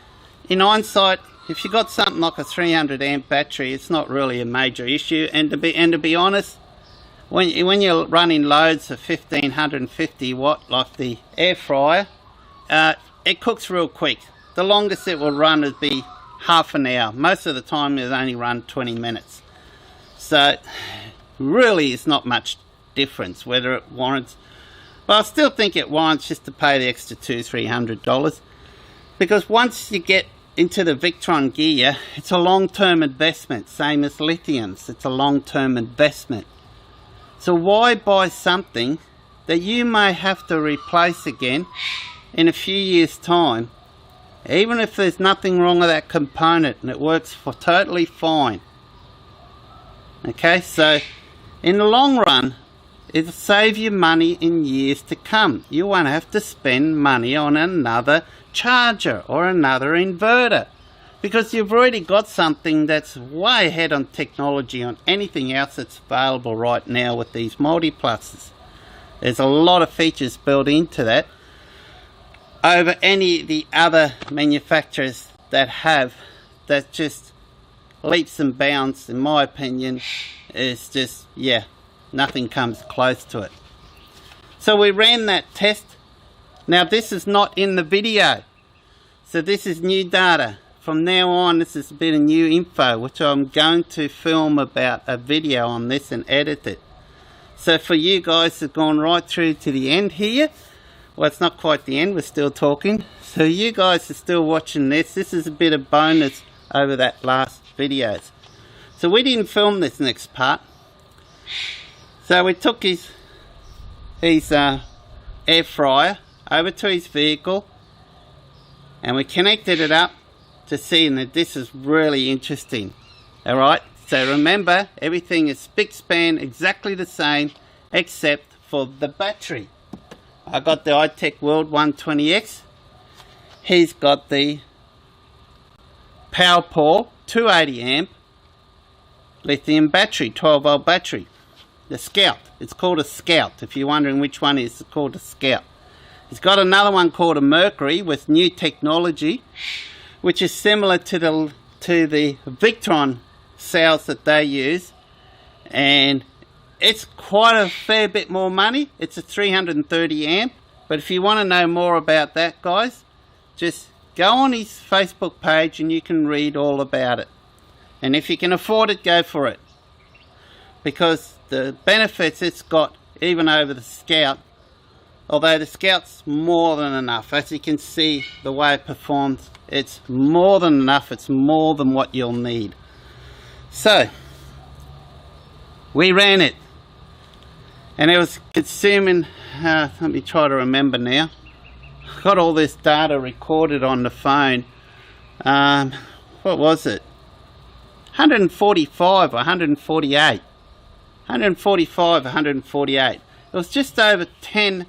A: in hindsight, if you got something like a 300 amp battery, it's not really a major issue. And to be honest, when you're running loads of 1550 watt like the air fryer, it cooks real quick. The longest it will run would be half an hour. Most of the time it'll only run 20 minutes. So really it's not much difference whether it warrants. But I still think it warrants just to pay the extra $200-300, because once you get into the Victron gear, it's a long-term investment, same as Lithium's. It's a long-term investment. So why buy something that you may have to replace again in a few years' time, even if there's nothing wrong with that component and it works totally fine? Okay, so in the long run, it'll save you money in years to come. You won't have to spend money on another charger or another inverter, because you've already got something that's way ahead on technology on anything else that's available right now with these multi-pluses. There's a lot of features built into that over any of the other manufacturers that just leaps and bounds, in my opinion. Is just, yeah, nothing comes close to it. So we ran that test. Now this is not in the video, so this is new data. From now on, this is a bit of new info, which I'm going to film about a video on this and edit it. So for you guys who've gone right through to the end here, well, it's not quite the end, we're still talking. So you guys are still watching this. This is a bit of bonus over that last videos. So we didn't film this next part. So we took his air fryer over to his vehicle, and we connected it up to see that this is really interesting. Alright, so remember, everything is spick span exactly the same except for the battery. I got the iTech World 120X. He's got the Powerpaul 280 amp lithium battery, 12 volt battery. The Scout. It's called a Scout. If you're wondering which one is, it's called a Scout. He's got another one called a Mercury with new technology, which is similar to the Victron cells that they use, and it's quite a fair bit more money. It's a 330 amp, but if you want to know more about that, guys, just go on his Facebook page and you can read all about it. And if you can afford it, go for it, because the benefits it's got even over the Scout, although the Scout's more than enough. As you can see the way it performs, it's more than enough. It's more than what you'll need. So we ran it and it was consuming, let me try to remember now, got all this data recorded on the phone. What was it, 145 or 148, 145, 148. It was just over 10,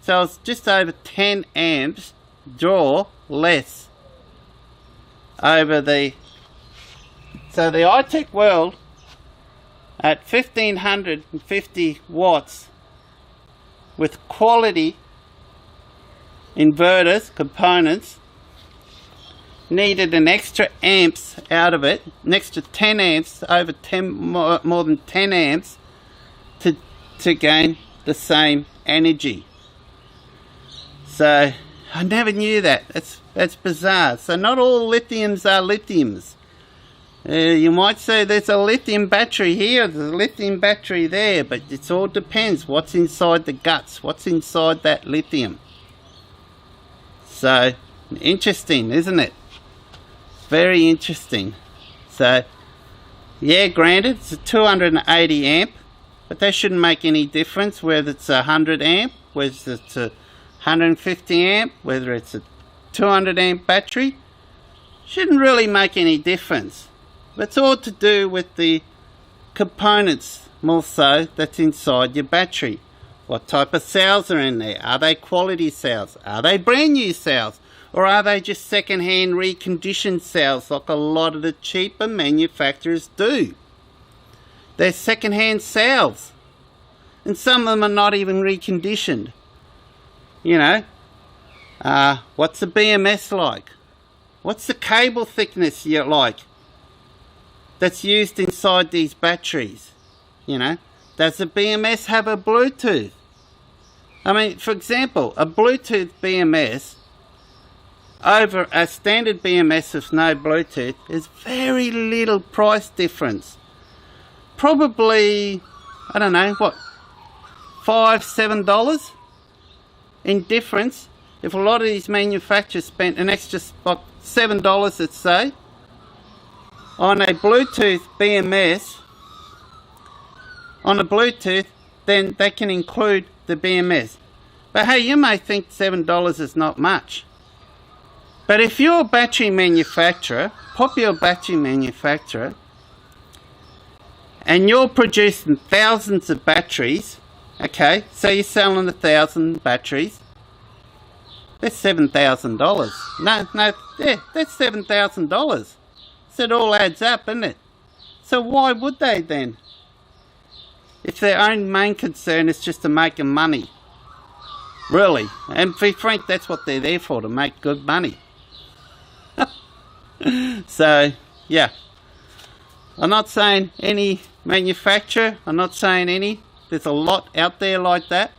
A: so it was just over 10 amps draw less over the, so the iTech World at 1550 watts with quality inverters, components, needed an extra amps out of it, an extra 10 amps, over 10, more than 10 amps to gain the same energy. So I never knew that. That's bizarre. So not all lithiums are lithiums. You might say there's a lithium battery here, there's a lithium battery there, but it all depends what's inside the guts, what's inside that lithium. So interesting, isn't it? Very interesting. So yeah, granted it's a 280 amp, but that shouldn't make any difference whether it's a 100 amp, whether it's a 150 amp, whether it's a 200 amp battery. Shouldn't really make any difference. It's all to do with the components more so that's inside your battery. What type of cells are in there? Are they quality cells? Are they brand new cells? Or are they just second-hand reconditioned cells like a lot of the cheaper manufacturers do? They're second-hand cells. And some of them are not even reconditioned. You know, what's the BMS like? What's the cable thickness you like that's used inside these batteries? You know, does the BMS have a Bluetooth? I mean, for example, a Bluetooth BMS over a standard BMS with no Bluetooth is very little price difference. Probably, I don't know, what, $5–7 in difference. If a lot of these manufacturers spent an extra, like $7, let's say, on a Bluetooth BMS, on a Bluetooth, then they can include the BMS. But hey, you may think $7 is not much. But if you're a battery manufacturer, popular battery manufacturer, and you're producing thousands of batteries, okay, so you're selling 1,000 batteries, that's $7,000. No, yeah, that's $7,000. So it all adds up, isn't it? So why would they then? If their own main concern is just to make them money. Really. And to be frank, that's what they're there for, to make good money. So, yeah. I'm not saying any manufacturer, I'm not saying any. There's a lot out there like that.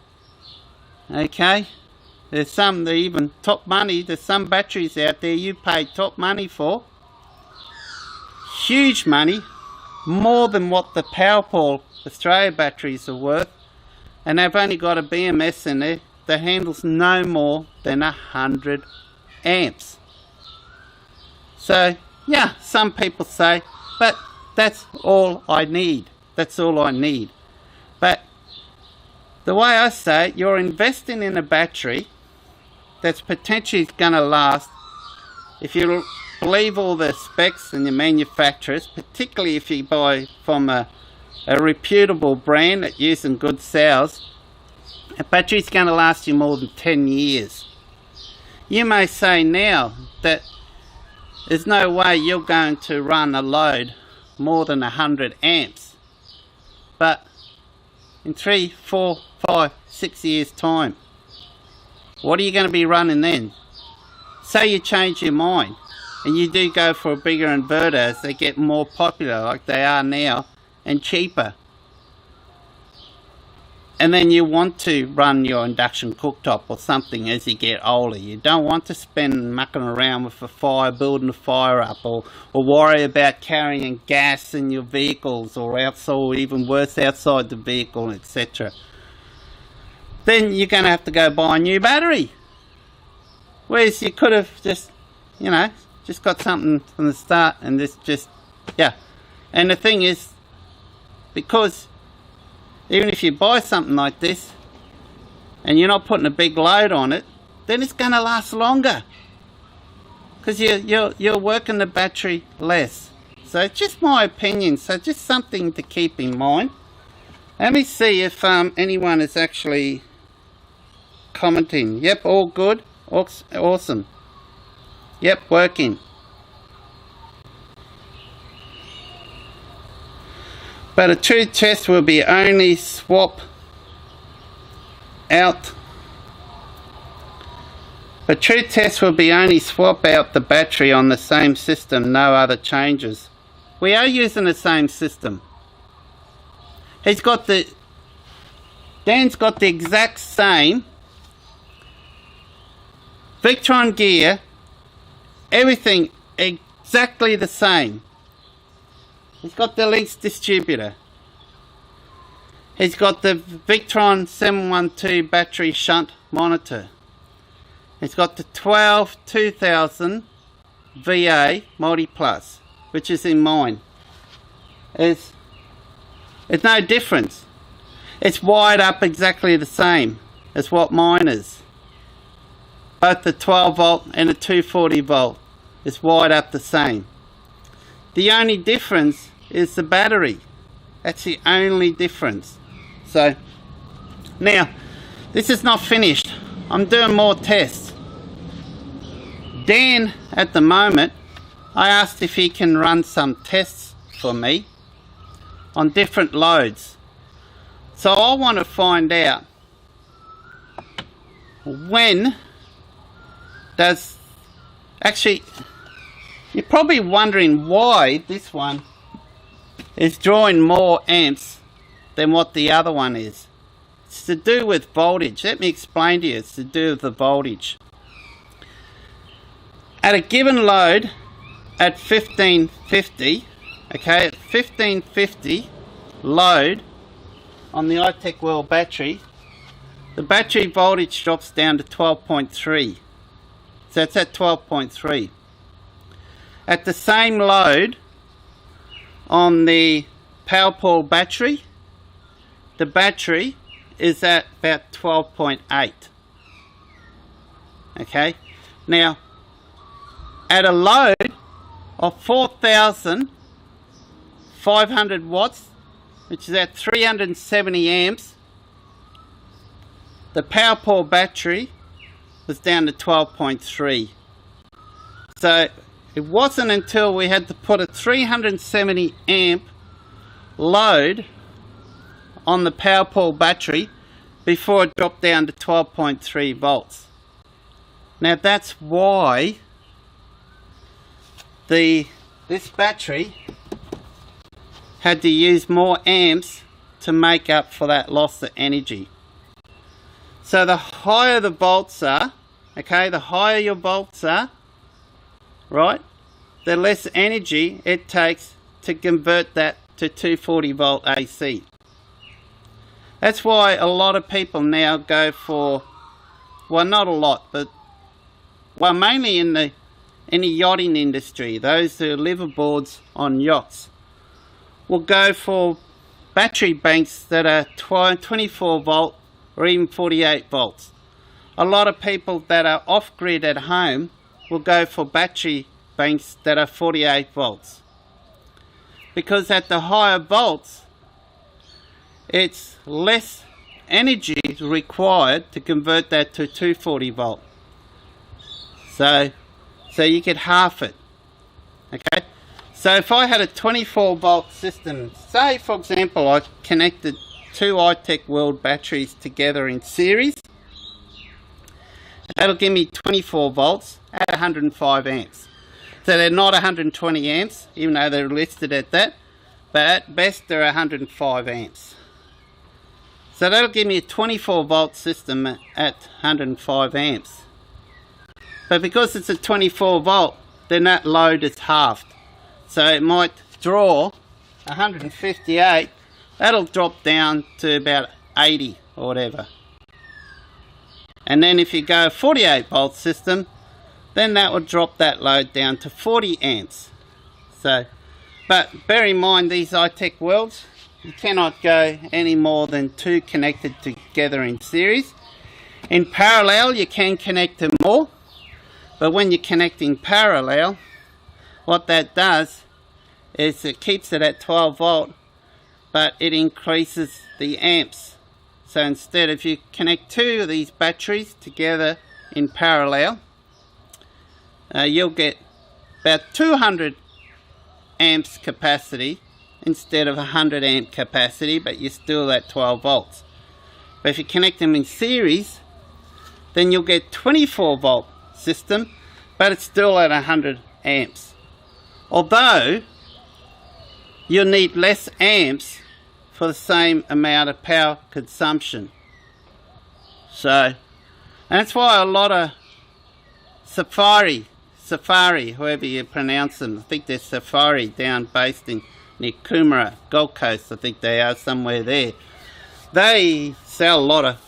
A: Okay. There's some that even top money. There's some batteries out there you pay top money for. Huge money. More than what the Powerpaul Australia batteries are worth. And they've only got a BMS in there that handles no more than 100 amps. So, yeah, some people say, but that's all I need. That's all I need. But the way I say it, you're investing in a battery that's potentially going to last, if you believe all the specs and the manufacturers, particularly if you buy from a reputable brand that using good cells, a battery's going to last you more than 10 years. You may say now that there's no way you're going to run a load more than 100 amps. But in 3, 4, 5, 6 years time, what are you going to be running then? Say you change your mind and you do go for a bigger inverter as they get more popular like they are now and cheaper. and then you want to run your induction cooktop or something as you get older. You don't want to spend mucking around with a fire, building a fire up, or worry about carrying gas in your vehicles, or outside, or even worse, outside the vehicle, etc. Then you're going to have to go buy a new battery. Whereas you could have just, you know, just got something from the start, and this just, yeah. And the thing is, because even if you buy something like this and you're not putting a big load on it, then it's going to last longer, because you're working the battery less. So it's just my opinion, so just something to keep in mind. Let me see if anyone is actually commenting. Yep, all good. Awesome. Yep, working. But a true test will be only swap out. A true test will be only swap out the battery on the same system, no other changes. We are using the same system. Dan's got the exact same Victron gear, everything exactly the same. He's got the Lynx distributor. He's got the Victron 712 battery shunt monitor. He's got the 2000 VA Multi Plus, which is in mine. It's no difference. It's wired up exactly the same as what mine is. Both the 12 volt and the 240 volt is wired up the same. The only difference is the battery. That's the only difference. So now this is not finished. I'm doing more tests. Dan, at the moment, I asked if he can run some tests for me on different loads. So I want to find out, when does, actually, you're probably wondering why this one is drawing more amps than what the other one is. It's to do with voltage. Let me explain to you. It's to do with the voltage. At a given load at 1550, okay, at 1550 load on the iTech World battery, the battery voltage drops down to 12.3. So it's at 12.3. At the same load on the Powerpaul battery, the battery is at about 12.8. Okay, now at a load of 4,500 watts, which is at 370 amps, the Powerpaul battery was down to 12.3. So it wasn't until we had to put a 370 amp load on the Powerpaul battery before it dropped down to 12.3 volts. Now that's why this battery had to use more amps to make up for that loss of energy. So the higher the volts are, okay, the higher your volts are, right, the less energy it takes to convert that to 240 volt AC. That's why a lot of people now go for, well, not a lot, but, well, mainly in the yachting industry, those who are liveaboards on yachts will go for battery banks that are 24 volt or even 48 volts. A lot of people that are off-grid at home will go for battery banks that are 48 volts. Because at the higher volts, it's less energy required to convert that to 240 volt. So you get half it. Okay? So if I had a 24 volt system, say for example I connected two iTech World batteries together in series, that'll give me 24 volts at 105 amps. So they're not 120 amps, even though they're listed at that, but at best they're 105 amps. So that'll give me a 24 volt system at 105 amps. But because it's a 24 volt, then that load is halved. So it might draw 158, that'll drop down to about 80 or whatever. And then if you go a 48 volt system, then that will drop that load down to 40 amps. So, but bear in mind, these iTech worlds, you cannot go any more than 2 connected together in series. In parallel, you can connect them more, but when you connect in parallel, what that does is it keeps it at 12 volt, but it increases the amps. So instead, if you connect 2 of these batteries together in parallel, you'll get about 200 amps capacity instead of 100 amp capacity, but you're still at 12 volts. But if you connect them in series, then you'll get 24 volt system, but it's still at 100 amps. Although you'll need less amps for the same amount of power consumption. So, and that's why a lot of Safari, however you pronounce them, I think they're Safari, down based in near Coomera, Gold Coast, I think they are, somewhere there. They sell a lot of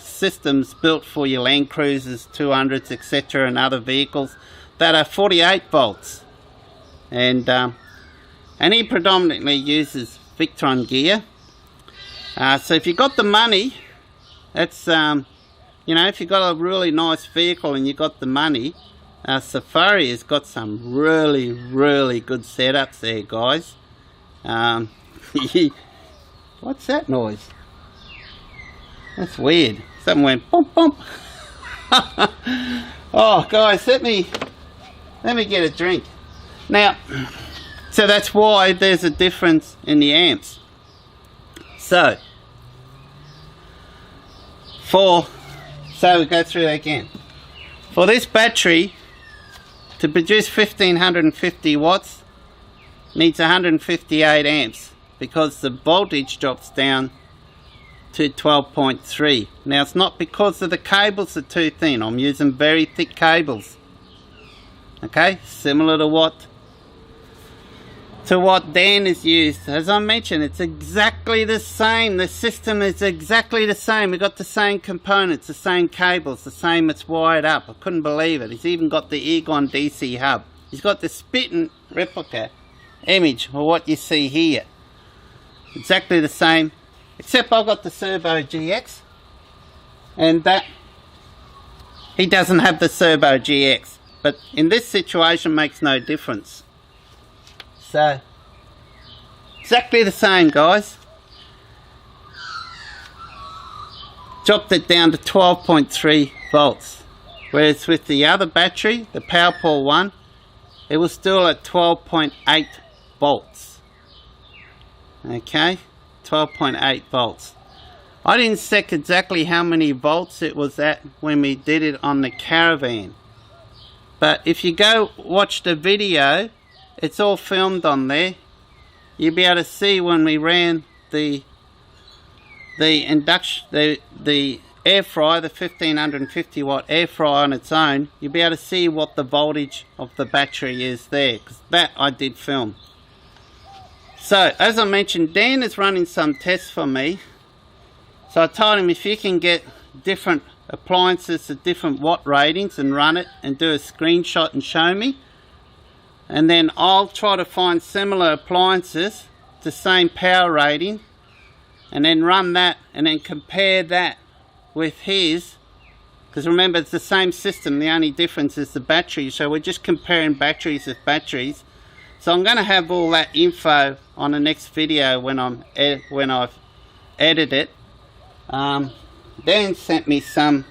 A: systems built for your Land Cruisers, 200s, etc., and other vehicles that are 48 volts. And he predominantly uses Victron gear. So if you've got the money, that's you know, if you've got a really nice vehicle and you've got the money, Safari has got some really good setups there, guys. What's that noise? That's weird. Something went bump bump. Oh guys, let me get a drink. Now, so that's why there's a difference in the amps. So we go through that again. For this battery to produce 1550 watts needs 158 amps because the voltage drops down to 12.3. Now it's not because of the cables are too thin. I'm using very thick cables. Okay, similar to what Dan has used. As I mentioned, it's exactly the same. The system is exactly the same. We've got the same components, the same cables, the same, it's wired up. I couldn't believe it. He's even got the Egon DC hub. He's got the spitting replica image of what you see here. Exactly the same, except I've got the Servo GX, and that he doesn't have the Servo GX. But in this situation makes no difference. So, exactly the same, guys. Dropped it down to 12.3 volts. Whereas with the other battery, the Powerpaul one, it was still at 12.8 volts. Okay, 12.8 volts. I didn't check exactly how many volts it was at when we did it on the Caravan. But if you go watch the video, it's all filmed on there. You'll be able to see when we ran the induction, the air fryer, the 1550 watt air fryer on its own. You'll be able to see what the voltage of the battery is there, because that I did film. So as I mentioned, Dan is running some tests for me. So I told him if you can get different appliances at different watt ratings and run it and do a screenshot and show me, and then I'll try to find similar appliances, the same power rating, and then run that and then compare that with his, because remember it's the same system, the only difference is the battery, so we're just comparing batteries with batteries. So I'm going to have all that info on the next video when I've edited it. Dan sent me some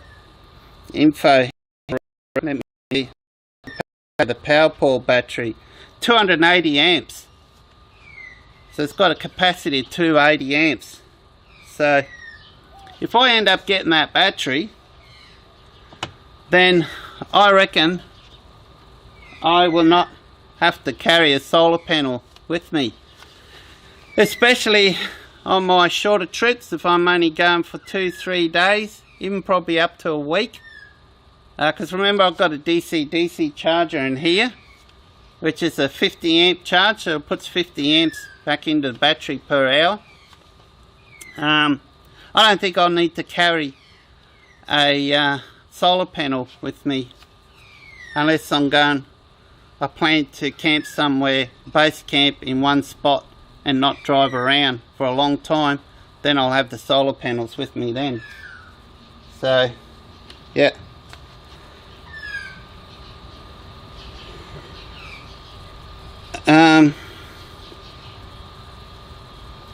A: info. Let me see. The Powerpaul battery, 280 amps. So it's got a capacity of 280 amps. So if I end up getting that battery, then I reckon I will not have to carry a solar panel with me. Especially on my shorter trips, if I'm only going for 2-3 days, even probably up to a week. Because remember, I've got a DC-DC charger in here, which is a 50 amp charge, so it puts 50 amps back into the battery per hour. I don't think I'll need to carry a solar panel with me unless I plan to camp somewhere, base camp in one spot and not drive around for a long time. Then I'll have the solar panels with me then. So yeah.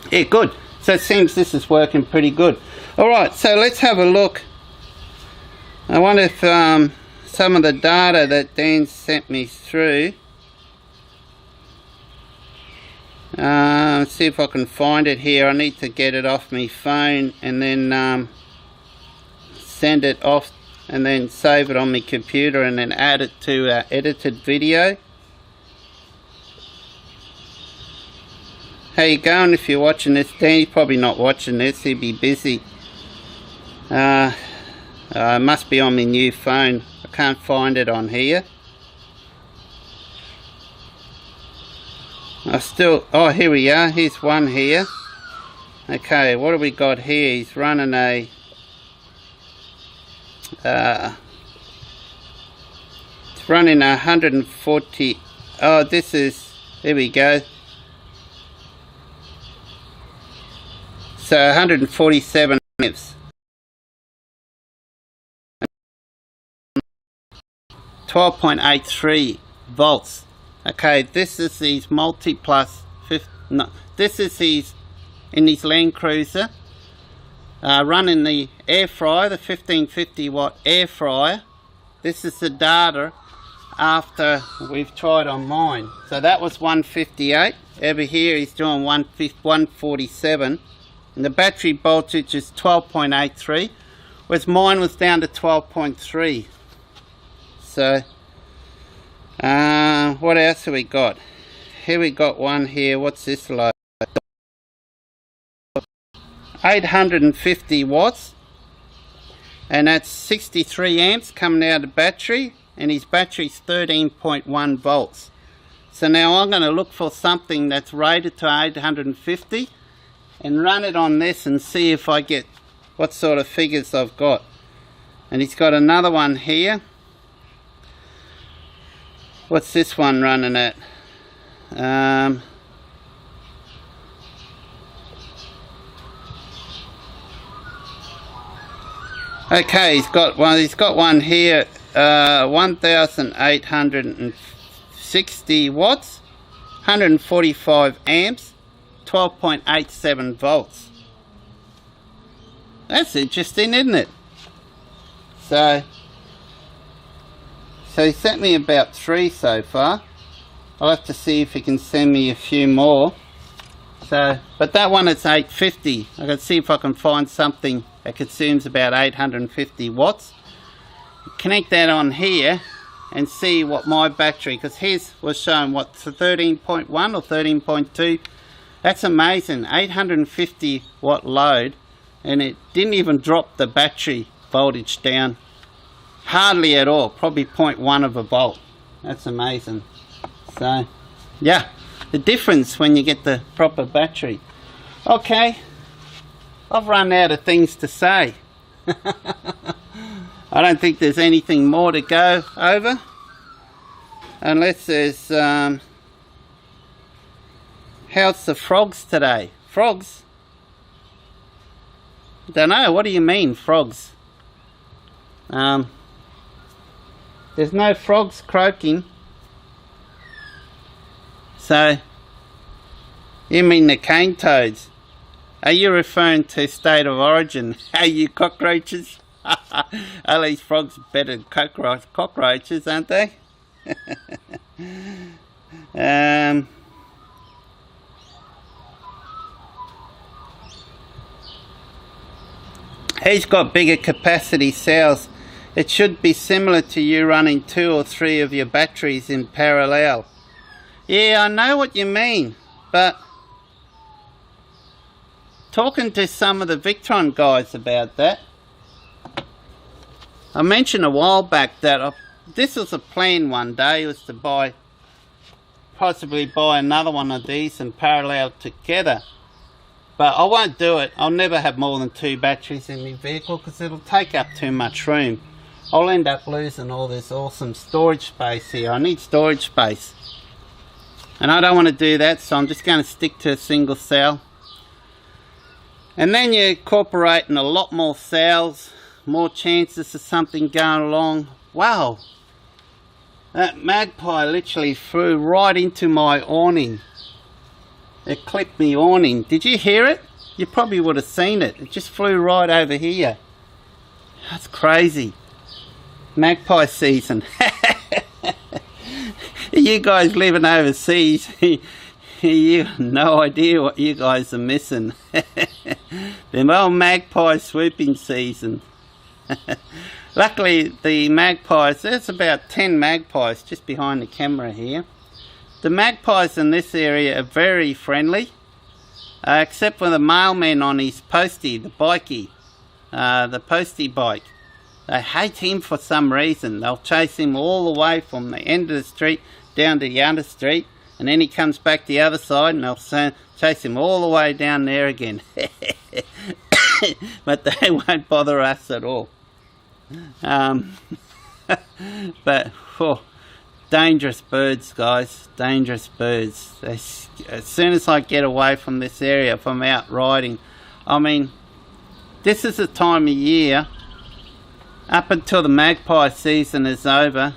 A: Yeah, good. So it seems this is working pretty good. Alright, so let's have a look. I wonder if some of the data that Dan sent me through, let's see if I can find it here. I need to get it off my phone and then send it off and then save it on my computer and then add it to our edited video. How you going if you're watching this? Danny's probably not watching this, he'd be busy. It must be on my new phone. I can't find it on here. Oh, here we are. Here's one here. Okay, what have we got here? He's running a it's running 140. Oh, this is, there we go. So 147 amps. 12.83 volts. Okay, this is his multi plus this is his in his Land Cruiser, running the air fryer, the 1550 watt air fryer. This is the data after we've tried on mine. So that was 158. Over here he's doing 147, and the battery voltage is 12.83, whereas mine was down to 12.3. So what else have we got? Here we got one here. What's this load? 850 watts, and that's 63 amps coming out of the battery, and his battery's 13.1 volts. So now I'm going to look for something that's rated to 850 and run it on this and see if I get what sort of figures I've got. And he's got another one here. What's this one running at? Okay, he's got one here, 1860 watts, 145 amps, 12.87 volts. That's interesting, isn't it? So he sent me about 3 so far. I'll have to see if he can send me a few more. So, but that one is 850. I can see if I can find something that consumes about 850 watts. Connect that on here and see what my battery, because his was showing what, 13.1 or 13.2. That's amazing. 850 watt load, and it didn't even drop the battery voltage down hardly at all, probably 0.1 of a volt. That's amazing. So yeah, the difference when you get the proper battery. Okay, I've run out of things to say. I don't think there's anything more to go over, unless there's how's the frogs today? Frogs? Don't know, what do you mean frogs? There's no frogs croaking. So you mean the cane toads? Are you referring to state of origin? Are you cockroaches? Are these frogs better than cockroaches, aren't they? He's got bigger capacity cells. It should be similar to you running 2 or 3 of your batteries in parallel. Yeah, I know what you mean, but talking to some of the Victron guys about that. I mentioned a while back that this was a plan one day, was to possibly buy another one of these and parallel together. But I won't do it. I'll never have more than 2 batteries in my vehicle because it'll take up too much room. I'll end up losing all this awesome storage space here. I need storage space. And I don't want to do that, so I'm just going to stick to a single cell. And then you're incorporating a lot more cells, more chances of something going along. Wow. That magpie literally flew right into my awning. It clipped me awning. Did you hear it? You probably would have seen it. It just flew right over here. That's crazy. Magpie season. You guys living overseas, you have no idea what you guys are missing. Them old magpie swooping season. Luckily the magpies, there's about 10 magpies just behind the camera here. The magpies in this area are very friendly, except for the mailman on his postie, the bikie, the postie bike. They hate him for some reason. They'll chase him all the way from the end of the street down to the other street, and then he comes back the other side and they'll chase him all the way down there again. But they won't bother us at all. But dangerous birds, guys, dangerous birds. As soon as I get away from this area, if I'm out riding, I mean, this is the time of year, up until the magpie season is over,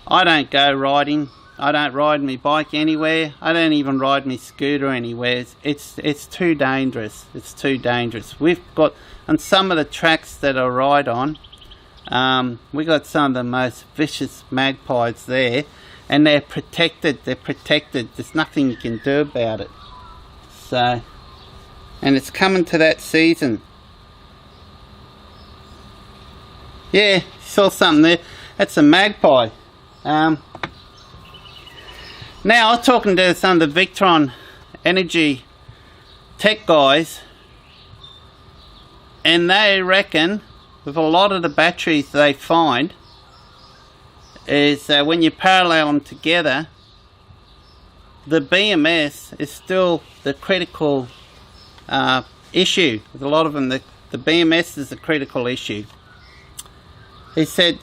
A: I don't go riding. I don't ride my bike anywhere. I don't even ride my scooter anywhere. It's too dangerous. It's too dangerous. We've got, on some of the tracks that I ride on, we got some of the most vicious magpies there, and they're protected. They're protected. There's nothing you can do about it. So, and it's coming to that season. Yeah, saw something there. That's a magpie. Now, I was talking to some of the Victron energy tech guys, and they reckon with a lot of the batteries they find is when you parallel them together, the BMS is still the critical issue. With a lot of them, the BMS is the critical issue. He said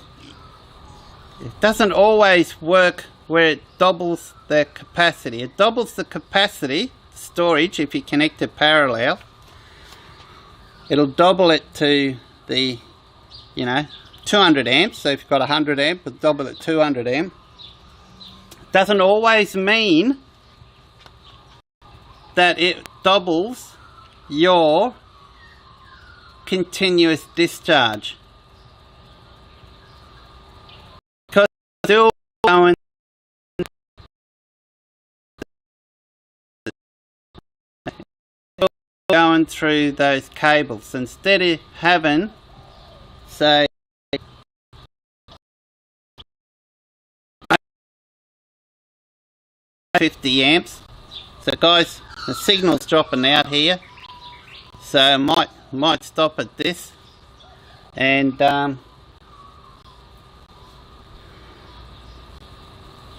A: it doesn't always work where it doubles the capacity. It doubles the capacity, storage, if you connect it parallel. It'll double it to the, 200 amps. So if you've got 100 amp, it'll double it 200 amp. Doesn't always mean that it doubles your continuous discharge. Because it's still going through those cables. Instead of having, say, $50 amps. So guys, the signal's dropping out here, so I might stop at this, and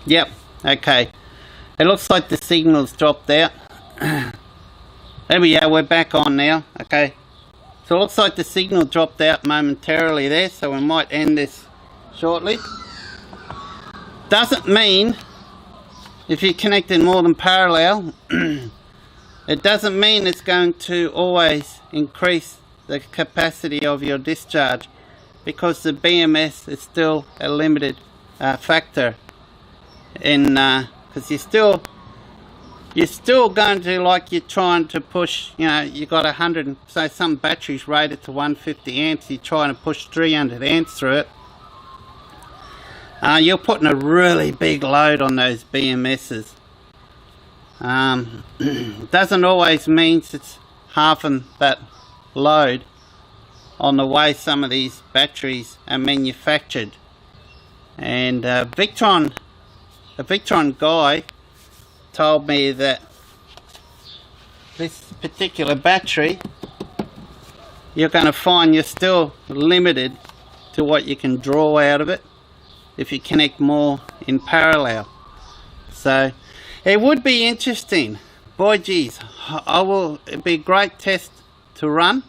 A: yep, okay, it looks like the signal's dropped out. There we go, we're back on now. Okay, so it looks like the signal dropped out momentarily there, so we might end this shortly. Doesn't mean if you're connecting more than parallel, it doesn't mean it's going to always increase the capacity of your discharge, because the BMS is still a limited factor in, because you're still going to, like, you're trying to push, you got 100, say some batteries rated to 150 amps, you're trying to push 300 amps through it. You're putting a really big load on those BMSs. Doesn't always mean it's halving that load on the way some of these batteries are manufactured. And a Victron guy told me that this particular battery, you're going to find you're still limited to what you can draw out of it if you connect more in parallel. So it would be interesting. Boy geez, it'd be a great test to run.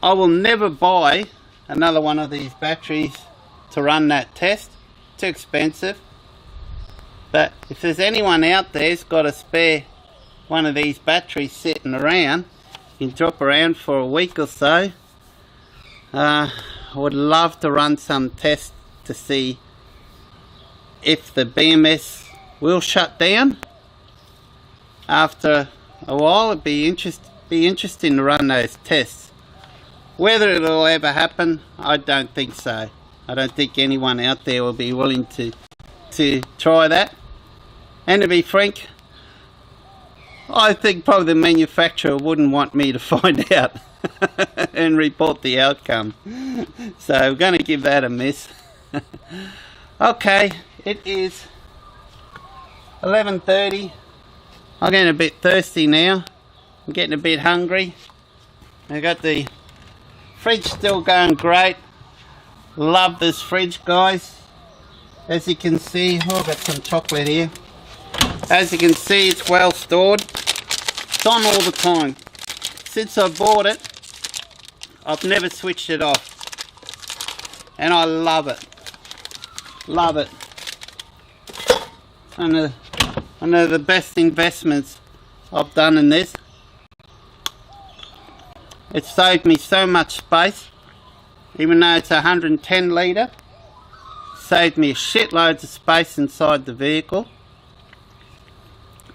A: I will never buy another one of these batteries to run that test. Too expensive. But if there's anyone out there who's got a spare one of these batteries sitting around, you can drop around for a week or so. I would love to run some tests to see if the BMS will shut down after a while. It'd be interesting to run those tests. Whether it'll ever happen, I don't think so. I don't think anyone out there will be willing to try that. And to be frank, I think probably the manufacturer wouldn't want me to find out and report the outcome. So I'm going to give that a miss. Okay, it is 11:30. I'm getting a bit thirsty now. I'm getting a bit hungry. I got the fridge still going great. Love this fridge, guys. As you can see, I've got some chocolate here. As you can see, it's well stored. It's on all the time. Since I bought it, I've never switched it off. And I love it. Love it. One of the best investments I've done in this. It saved me so much space. Even though it's 110 litre, saved me shitloads of space inside the vehicle.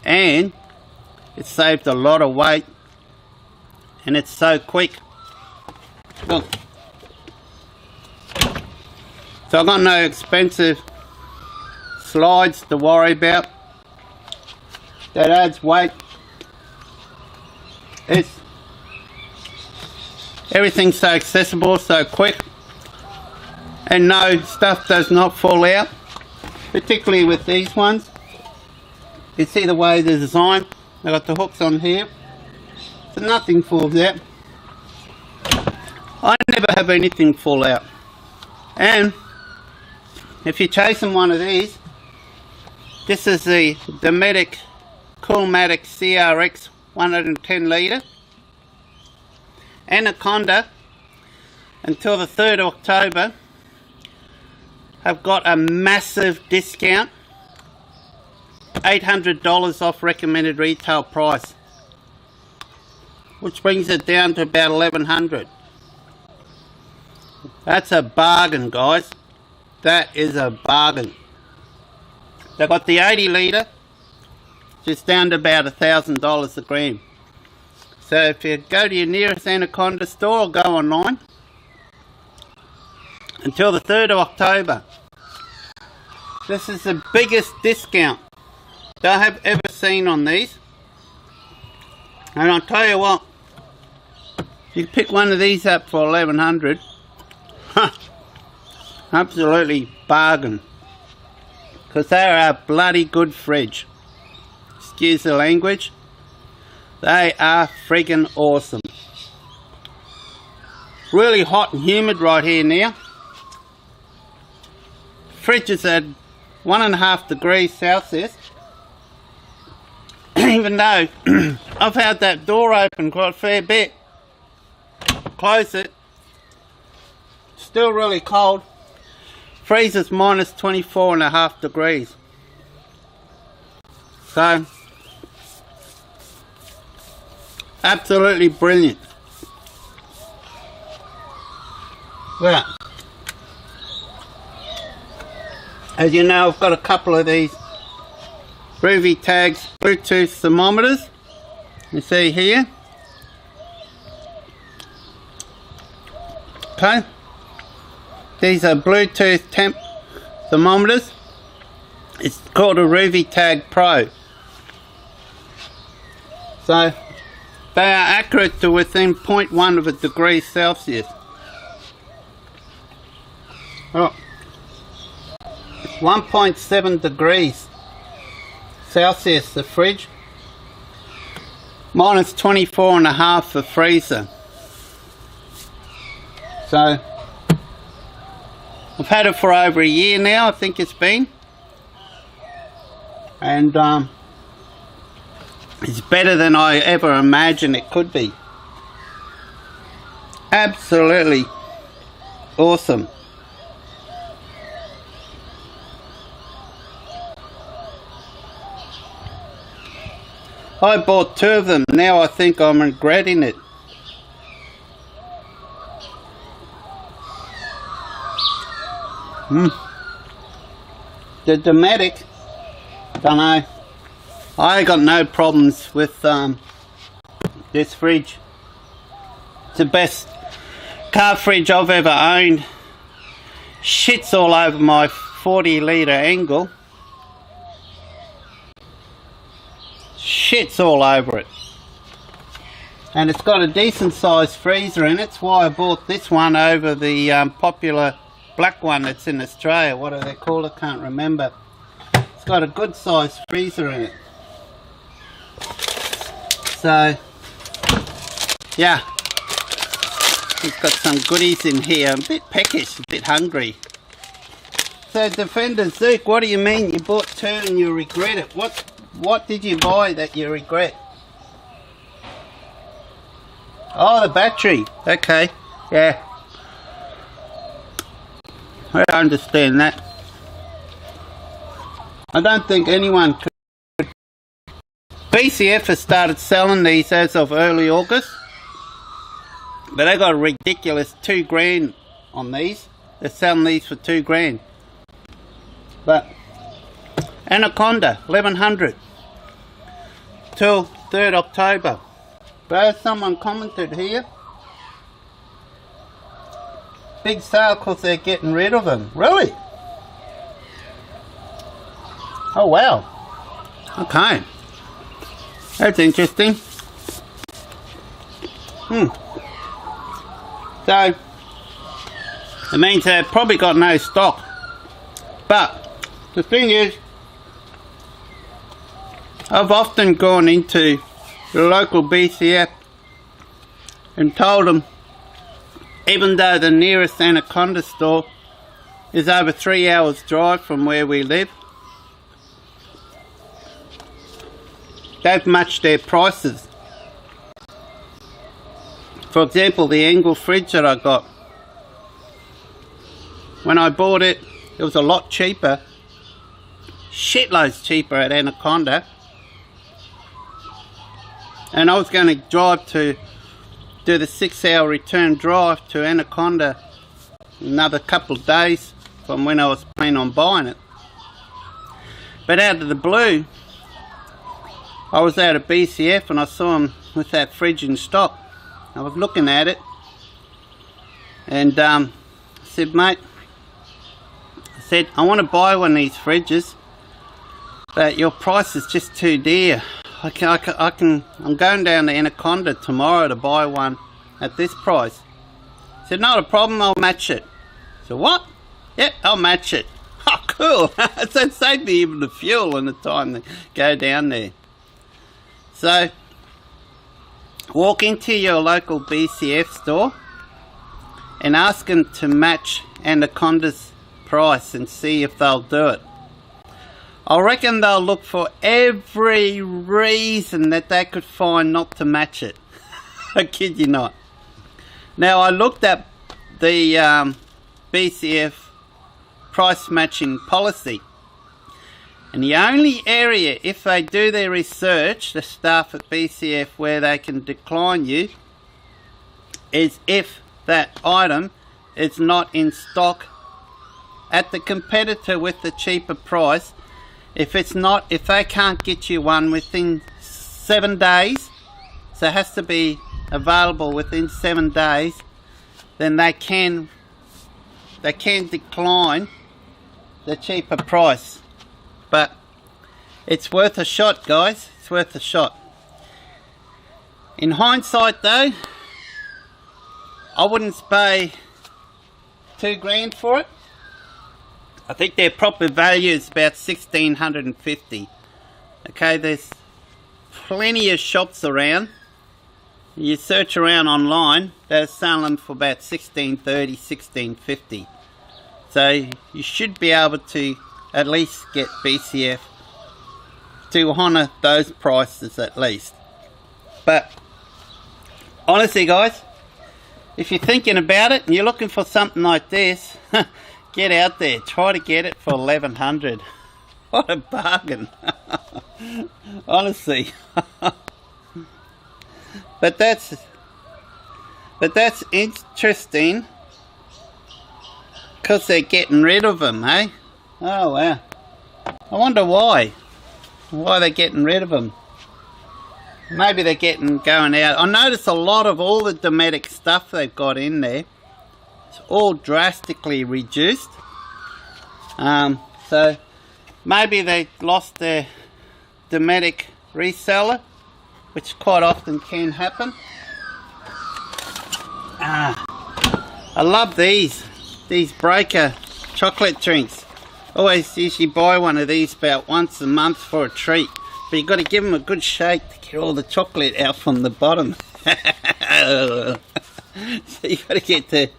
A: And it saved a lot of weight, and it's so quick. Look, so I've got no expensive slides to worry about. That adds weight. Everything's so accessible, so quick, and no, stuff does not fall out, particularly with these ones. You see the way they're designed. They've got the hooks on here, so nothing falls out. I never have anything fall out. And if you're chasing one of these, this is the Dometic Coolmatic CRX 110 litre. Anaconda, until the 3rd of October, have got a massive discount. $800 off recommended retail price, which brings it down to about $1,100. That's a bargain, guys. That is a bargain. They've got the 80 litre, just down to about $1,000 a gram. So if you go to your nearest Anaconda store or go online, until the 3rd of October, this is the biggest discount that I have ever seen on these. And I'll tell you what, if you pick one of these up for $1,100, absolutely bargain. Because they are a bloody good fridge. Excuse the language. They are friggin' awesome. Really hot and humid right here now. Fridge is at 1.5 degrees Celsius. Even though I've had that door open quite a fair bit. Close it. Still really cold. Freezer's minus 24.5 degrees. So absolutely brilliant. Well, as you know, I've got a couple of these Groovy Tags Bluetooth thermometers. You see here. Okay. These are Bluetooth temp thermometers. It's called a Groovy Tag Pro. So they are accurate to within 0.1 of a degree Celsius. Oh, 1.7 degrees Celsius, the fridge. minus 24.5 for freezer. So I've had it for over a year now, I think it's been, and it's better than I ever imagined it could be. Absolutely awesome. I bought 2 of them, now I think I'm regretting it. The Dometic, don't know. I got no problems with this fridge. It's the best car fridge I've ever owned. Shits all over my 40-litre angle. Shits all over it. And it's got a decent sized freezer in it. That's why I bought this one over the popular black one that's in Australia. What do they call it? Can't remember. It's got a good sized freezer in it. So yeah, it's got some goodies in here. I'm a bit peckish, a bit hungry. So Defender Zook, what do you mean you bought 2 and you regret it? What did you buy that you regret? Oh, the battery. Okay, yeah, I understand that. I don't think anyone could. BCF has started selling these as of early August, but they got a ridiculous $2,000 on these. They're selling these for $2,000. But Anaconda 1100 till 3rd October. But someone commented here, big sale because they're getting rid of them. Really? Oh wow. Okay. That's interesting. So it means they've probably got no stock. But the thing is, I've often gone into the local BCF and told them, even though the nearest Anaconda store is over 3 hours drive from where we live, they've matched their prices. For example, the angle fridge that I got, when I bought it, it was a lot cheaper, shitloads cheaper at Anaconda, and I was going to drive to do the 6-hour return drive to Anaconda another couple of days from when I was planning on buying it. But out of the blue, I was out at BCF and I saw them with that fridge in stock. I was looking at it and I said, mate, I want to buy one of these fridges, but your price is just too dear. I'm going down to Anaconda tomorrow to buy one at this price. I said, not a problem, I'll match it. So what? Yep, I'll match it. Oh, cool. So it saved me even the fuel and the time to go down there. So walk into your local BCF store and ask them to match Anaconda's price and see if they'll do it. I reckon they'll look for every reason that they could find not to match it. I kid you not. Now I looked at the BCF price matching policy, and the only area, if they do their research, the staff at BCF, where they can decline you is if that item is not in stock at the competitor with the cheaper price. If they can't get you one within 7 days, so it has to be available within 7 days, then they can decline the cheaper price. But it's worth a shot, guys. It's worth a shot. In hindsight though, I wouldn't pay $2,000 for it. I think their proper value is about $1,650. Okay, there's plenty of shops around. You search around online, they're selling them for about $16.30, $16.50. So you should be able to at least get BCF to honour those prices at least. But honestly guys, if you're thinking about it and you're looking for something like this, get out there, try to get it for $1,100. What a bargain. Honestly. But that's interesting, because they're getting rid of them, eh? Oh wow. I wonder why they're getting rid of them. Maybe they're going out. I notice a lot of all the Dometic stuff they've got in there, it's all drastically reduced. So maybe they lost their Dometic reseller, which quite often can happen. I love these Breaker chocolate drinks. Always usually buy one of these about once a month for a treat, but you've got to give them a good shake to get all the chocolate out from the bottom. So you got to get the.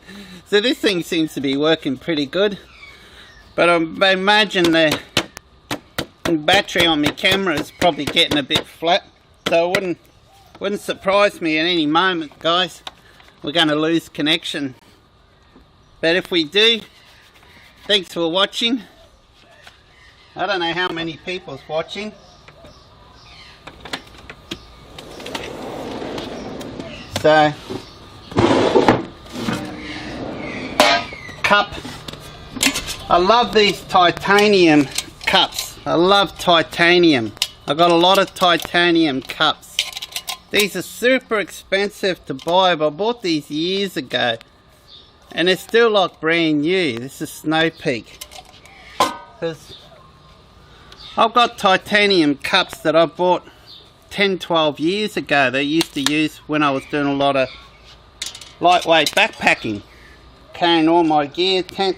A: So this thing seems to be working pretty good, but I imagine the battery on my camera is probably getting a bit flat. So it wouldn't surprise me at any moment, guys, we're going to lose connection. But if we do, thanks for watching. I don't know how many people's watching. So, cup. I love these titanium cups. I love titanium. I got a lot of titanium cups. These are super expensive to buy, but I bought these years ago and they're still like brand new. This is Snow Peak. Because I've got titanium cups that I bought 10-12 years ago that I used to use when I was doing a lot of lightweight backpacking, carrying all my gear, tent,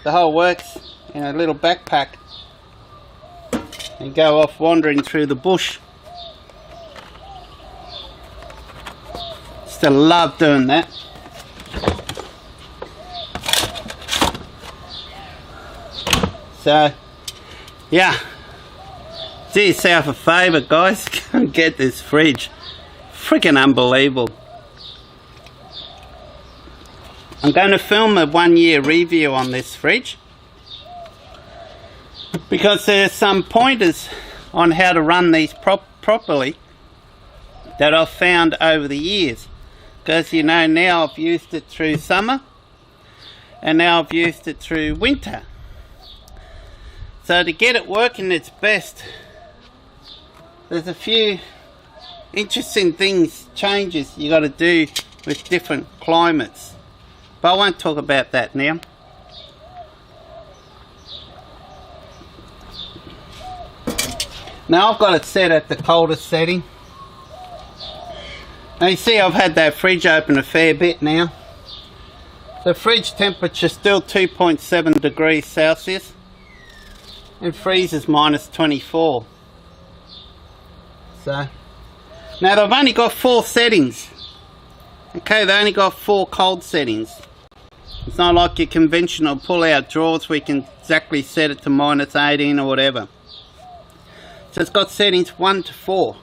A: the whole works in a little backpack, and go off wandering through the bush. Still love doing that. So yeah, do yourself a favour guys, go and get this fridge. Freaking unbelievable. I'm going to film a 1-year review on this fridge, because there's some pointers on how to run these properly that I've found over the years. Because you know, now I've used it through summer and now I've used it through winter. So to get it working its best, there's a few interesting changes you got to do with different climates. But I won't talk about that now. Now I've got it set at the coldest setting. Now you see I've had that fridge open a fair bit now. The fridge temperature is still 2.7 degrees Celsius and freezes minus 24. So now they've only got 4 settings. Okay, they only got 4 cold settings. It's not like your conventional pull out drawers where you can exactly set it to minus 18 or whatever. So it's got settings 1 to 4.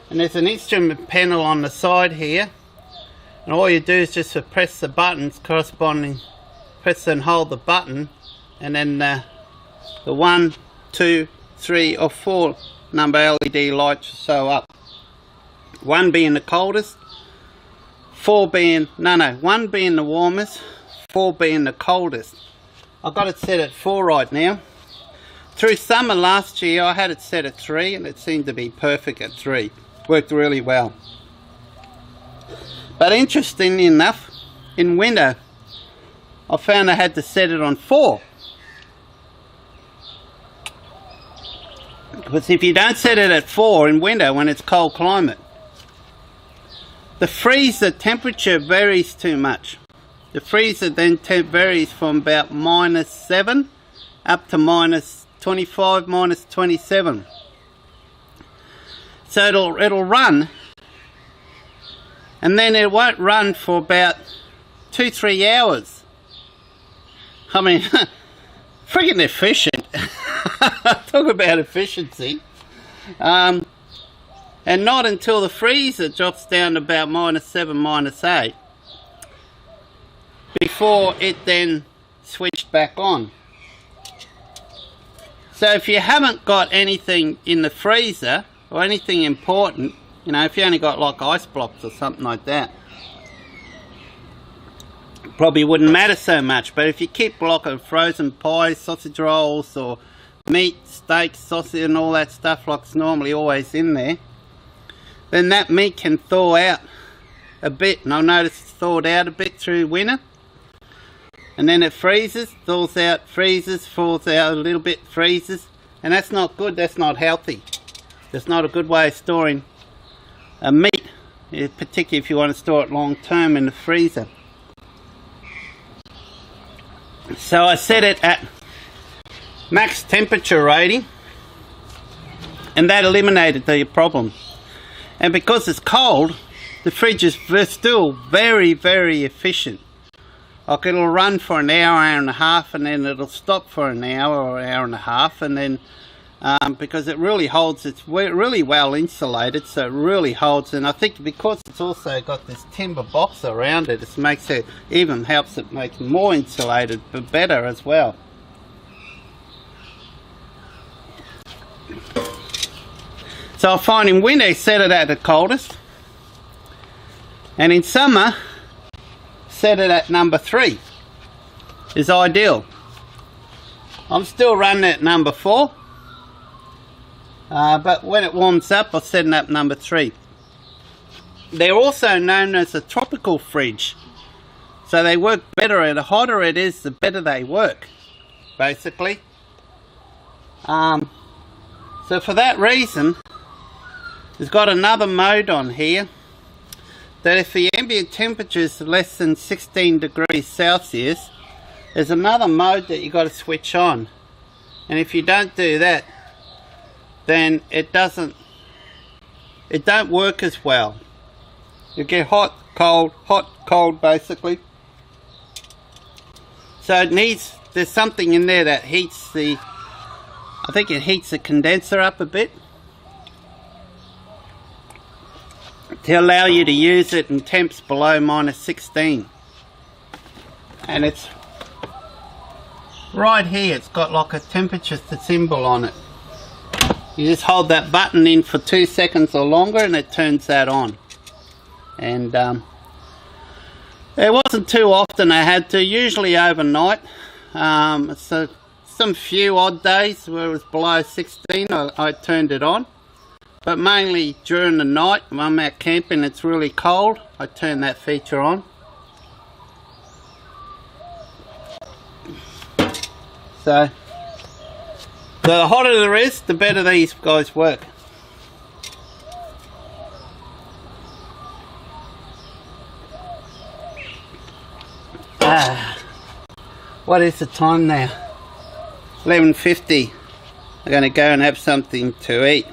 A: And there's an instrument panel on the side here, and all you do is just press the buttons corresponding, press and hold the button, and then the 1, 2, 3 or 4 number LED lights show up. 1 being the coldest, 1 being the warmest, 4 being the coldest. I've got it set at 4 right now. Through summer last year I had it set at 3 and it seemed to be perfect at 3. Worked really well. But interestingly enough, in winter I found I had to set it on 4. Because if you don't set it at 4 in winter when it's cold climate, the freezer temperature varies too much. The freezer then varies from about minus 7 up to minus 25, minus 27. So it'll run, and then it won't run for about 2-3 hours. I mean, friggin' efficient. Talk about efficiency. And not until the freezer drops down to about -7, -8 before it then switched back on. So if you haven't got anything in the freezer or anything important, you know, if you only got like ice blocks or something like that, probably wouldn't matter so much. But if you keep a block of frozen pies, sausage rolls, or meat, steak, sausage and all that stuff like it's normally always in there, then that meat can thaw out a bit, and I'll notice it's thawed out a bit through winter, and then it freezes, thaws out, freezes, thaws out a little bit, freezes, and that's not good. That's not healthy. That's not a good way of storing a meat, particularly if you want to store it long term in the freezer. So I set it at max temperature rating, and that eliminated the problem. And because it's cold, the fridge is still very, very efficient. Like, it'll run for an hour, hour and a half, and then it'll stop for an hour or hour and a half, and then because it really holds, it's really well insulated, so it really holds. And I think because it's also got this timber box around it, it makes it, even helps it make more insulated, but better as well. So I find in winter set it at the coldest, and in summer set it at number 3 is ideal. I'm still running at number 4, but when it warms up I'll set it up number 3. They're also known as a tropical fridge, so they work better, and the hotter it is the better they work, basically. So for that reason, it's got another mode on here that if the ambient temperature is less than 16 degrees Celsius, there's another mode that you got to switch on, and if you don't do that, then it don't work as well. You get hot, cold basically. So it needs, there's something in there that heats the, I think it heats the condenser up a bit to allow you to use it in temps below -16. And it's right here, it's got like a temperature symbol on it. You just hold that button in for 2 seconds or longer and it turns that on. And it wasn't too often I had to, usually overnight. So some few odd days where it was below 16 I turned it on. But mainly during the night when I'm out camping, it's really cold, I turn that feature on. So the hotter there is, the better these guys work. What is the time now? 11:50. I'm going to go and have something to eat.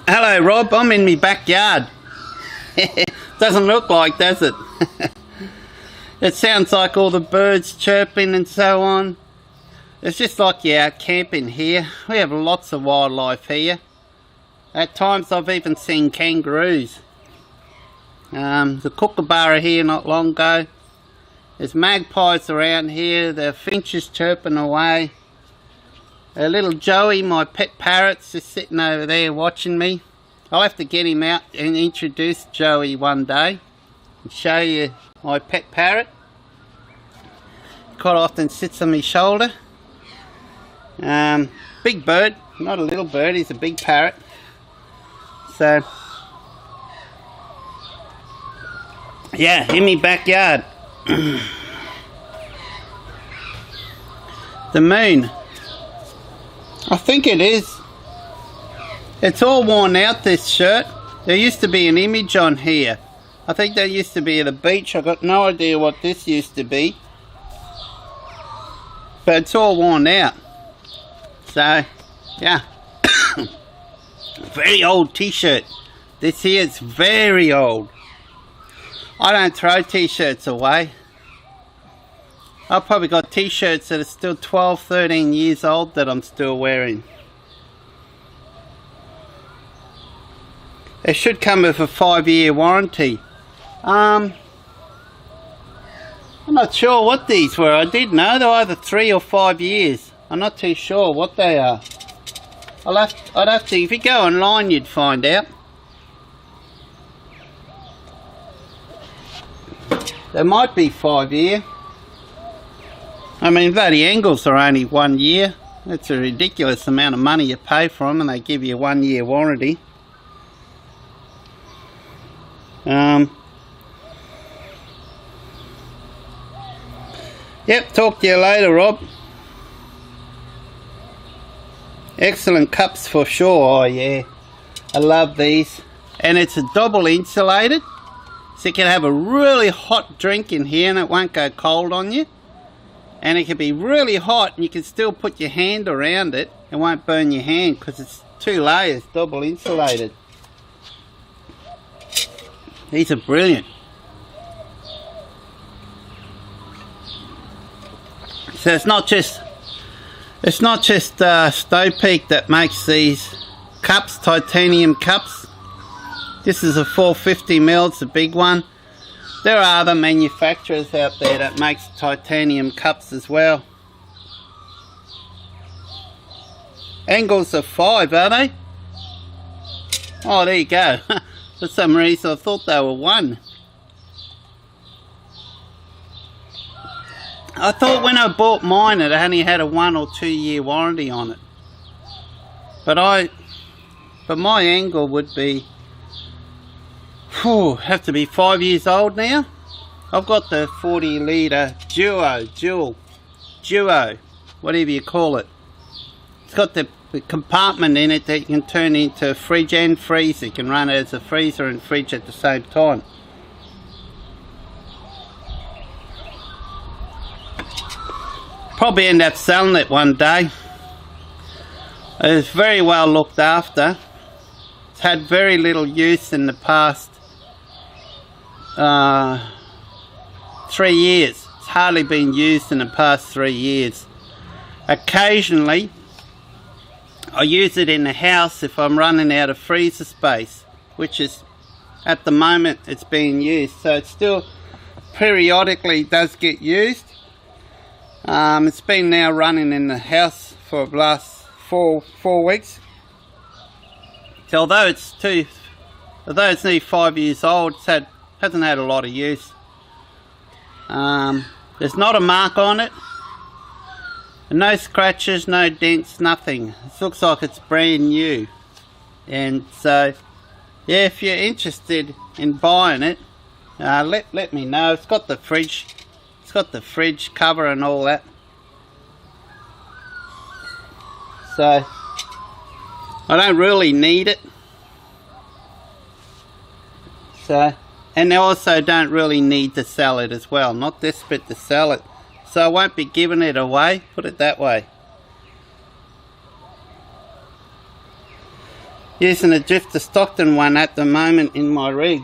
A: Hello Rob, I'm in my backyard. Doesn't look like, does it? It sounds like all the birds chirping and so on. It's just like you're out camping here. We have lots of wildlife here. At times I've even seen kangaroos. The kookaburra here not long ago. There's magpies around here. There are finches chirping away. A little Joey, my pet parrot's just sitting over there watching me. I'll have to get him out and introduce Joey one day and show you my pet parrot. Quite often sits on my shoulder. Big bird, not a little bird, he's a big parrot. So yeah, in my backyard. The moon, I think it is. It's all worn out, this shirt. There used to be an image on here. I think that used to be at the beach. I've got no idea what this used to be. But it's all worn out. So Yeah. Very old t-shirt. This here is very old. I don't throw t-shirts away. I've probably got t-shirts that are still 12, 13 years old that I'm still wearing. It should come with a 5-year warranty. I'm not sure what these were. I did know they're either 3 or 5 years. I'm not too sure what they are. I'd have to, if you go online you'd find out. They might be 5-year. I mean, bloody angles are only 1 year. That's a ridiculous amount of money you pay for them, and they give you a 1-year warranty. Yep, talk to you later, Rob. Excellent cups for sure. Oh yeah, I love these. And it's a double insulated, so you can have a really hot drink in here and it won't go cold on you. And it can be really hot and you can still put your hand around it. It won't burn your hand because it's 2 layers, double insulated. These are brilliant. So it's not just Stopeak that makes these cups, titanium cups. This is a 450ml, it's a big one. There are other manufacturers out there that makes titanium cups as well. Angles are 5, are they? Oh, there you go. For some reason I thought they were 1. I thought when I bought mine it only had a 1 or 2 year warranty on it. But my angle would be, have to be 5 years old now. I've got the 40 litre duo, whatever you call it. It's got the compartment in it that you can turn into fridge and freezer. You can run it as a freezer and fridge at the same time. Probably end up selling it one day. It's very well looked after. It's had very little use in the past 3 years. It's hardly been used in the past 3 years. Occasionally I use it in the house if I'm running out of freezer space, which is at the moment it's being used, so it still periodically does get used. It's been now running in the house for the last four weeks. So although it's nearly 5 years old, it hasn't had a lot of use. There's not a mark on it. No scratches, no dents, nothing. It looks like it's brand new. And so, yeah, if you're interested in buying it, let me know. It's got the fridge. It's got the fridge cover and all that. So I don't really need it. So, and I also don't really need to sell it as well. Not desperate to sell it. So I won't be giving it away, put it that way. Using a Drifter Stockton one at the moment in my rig.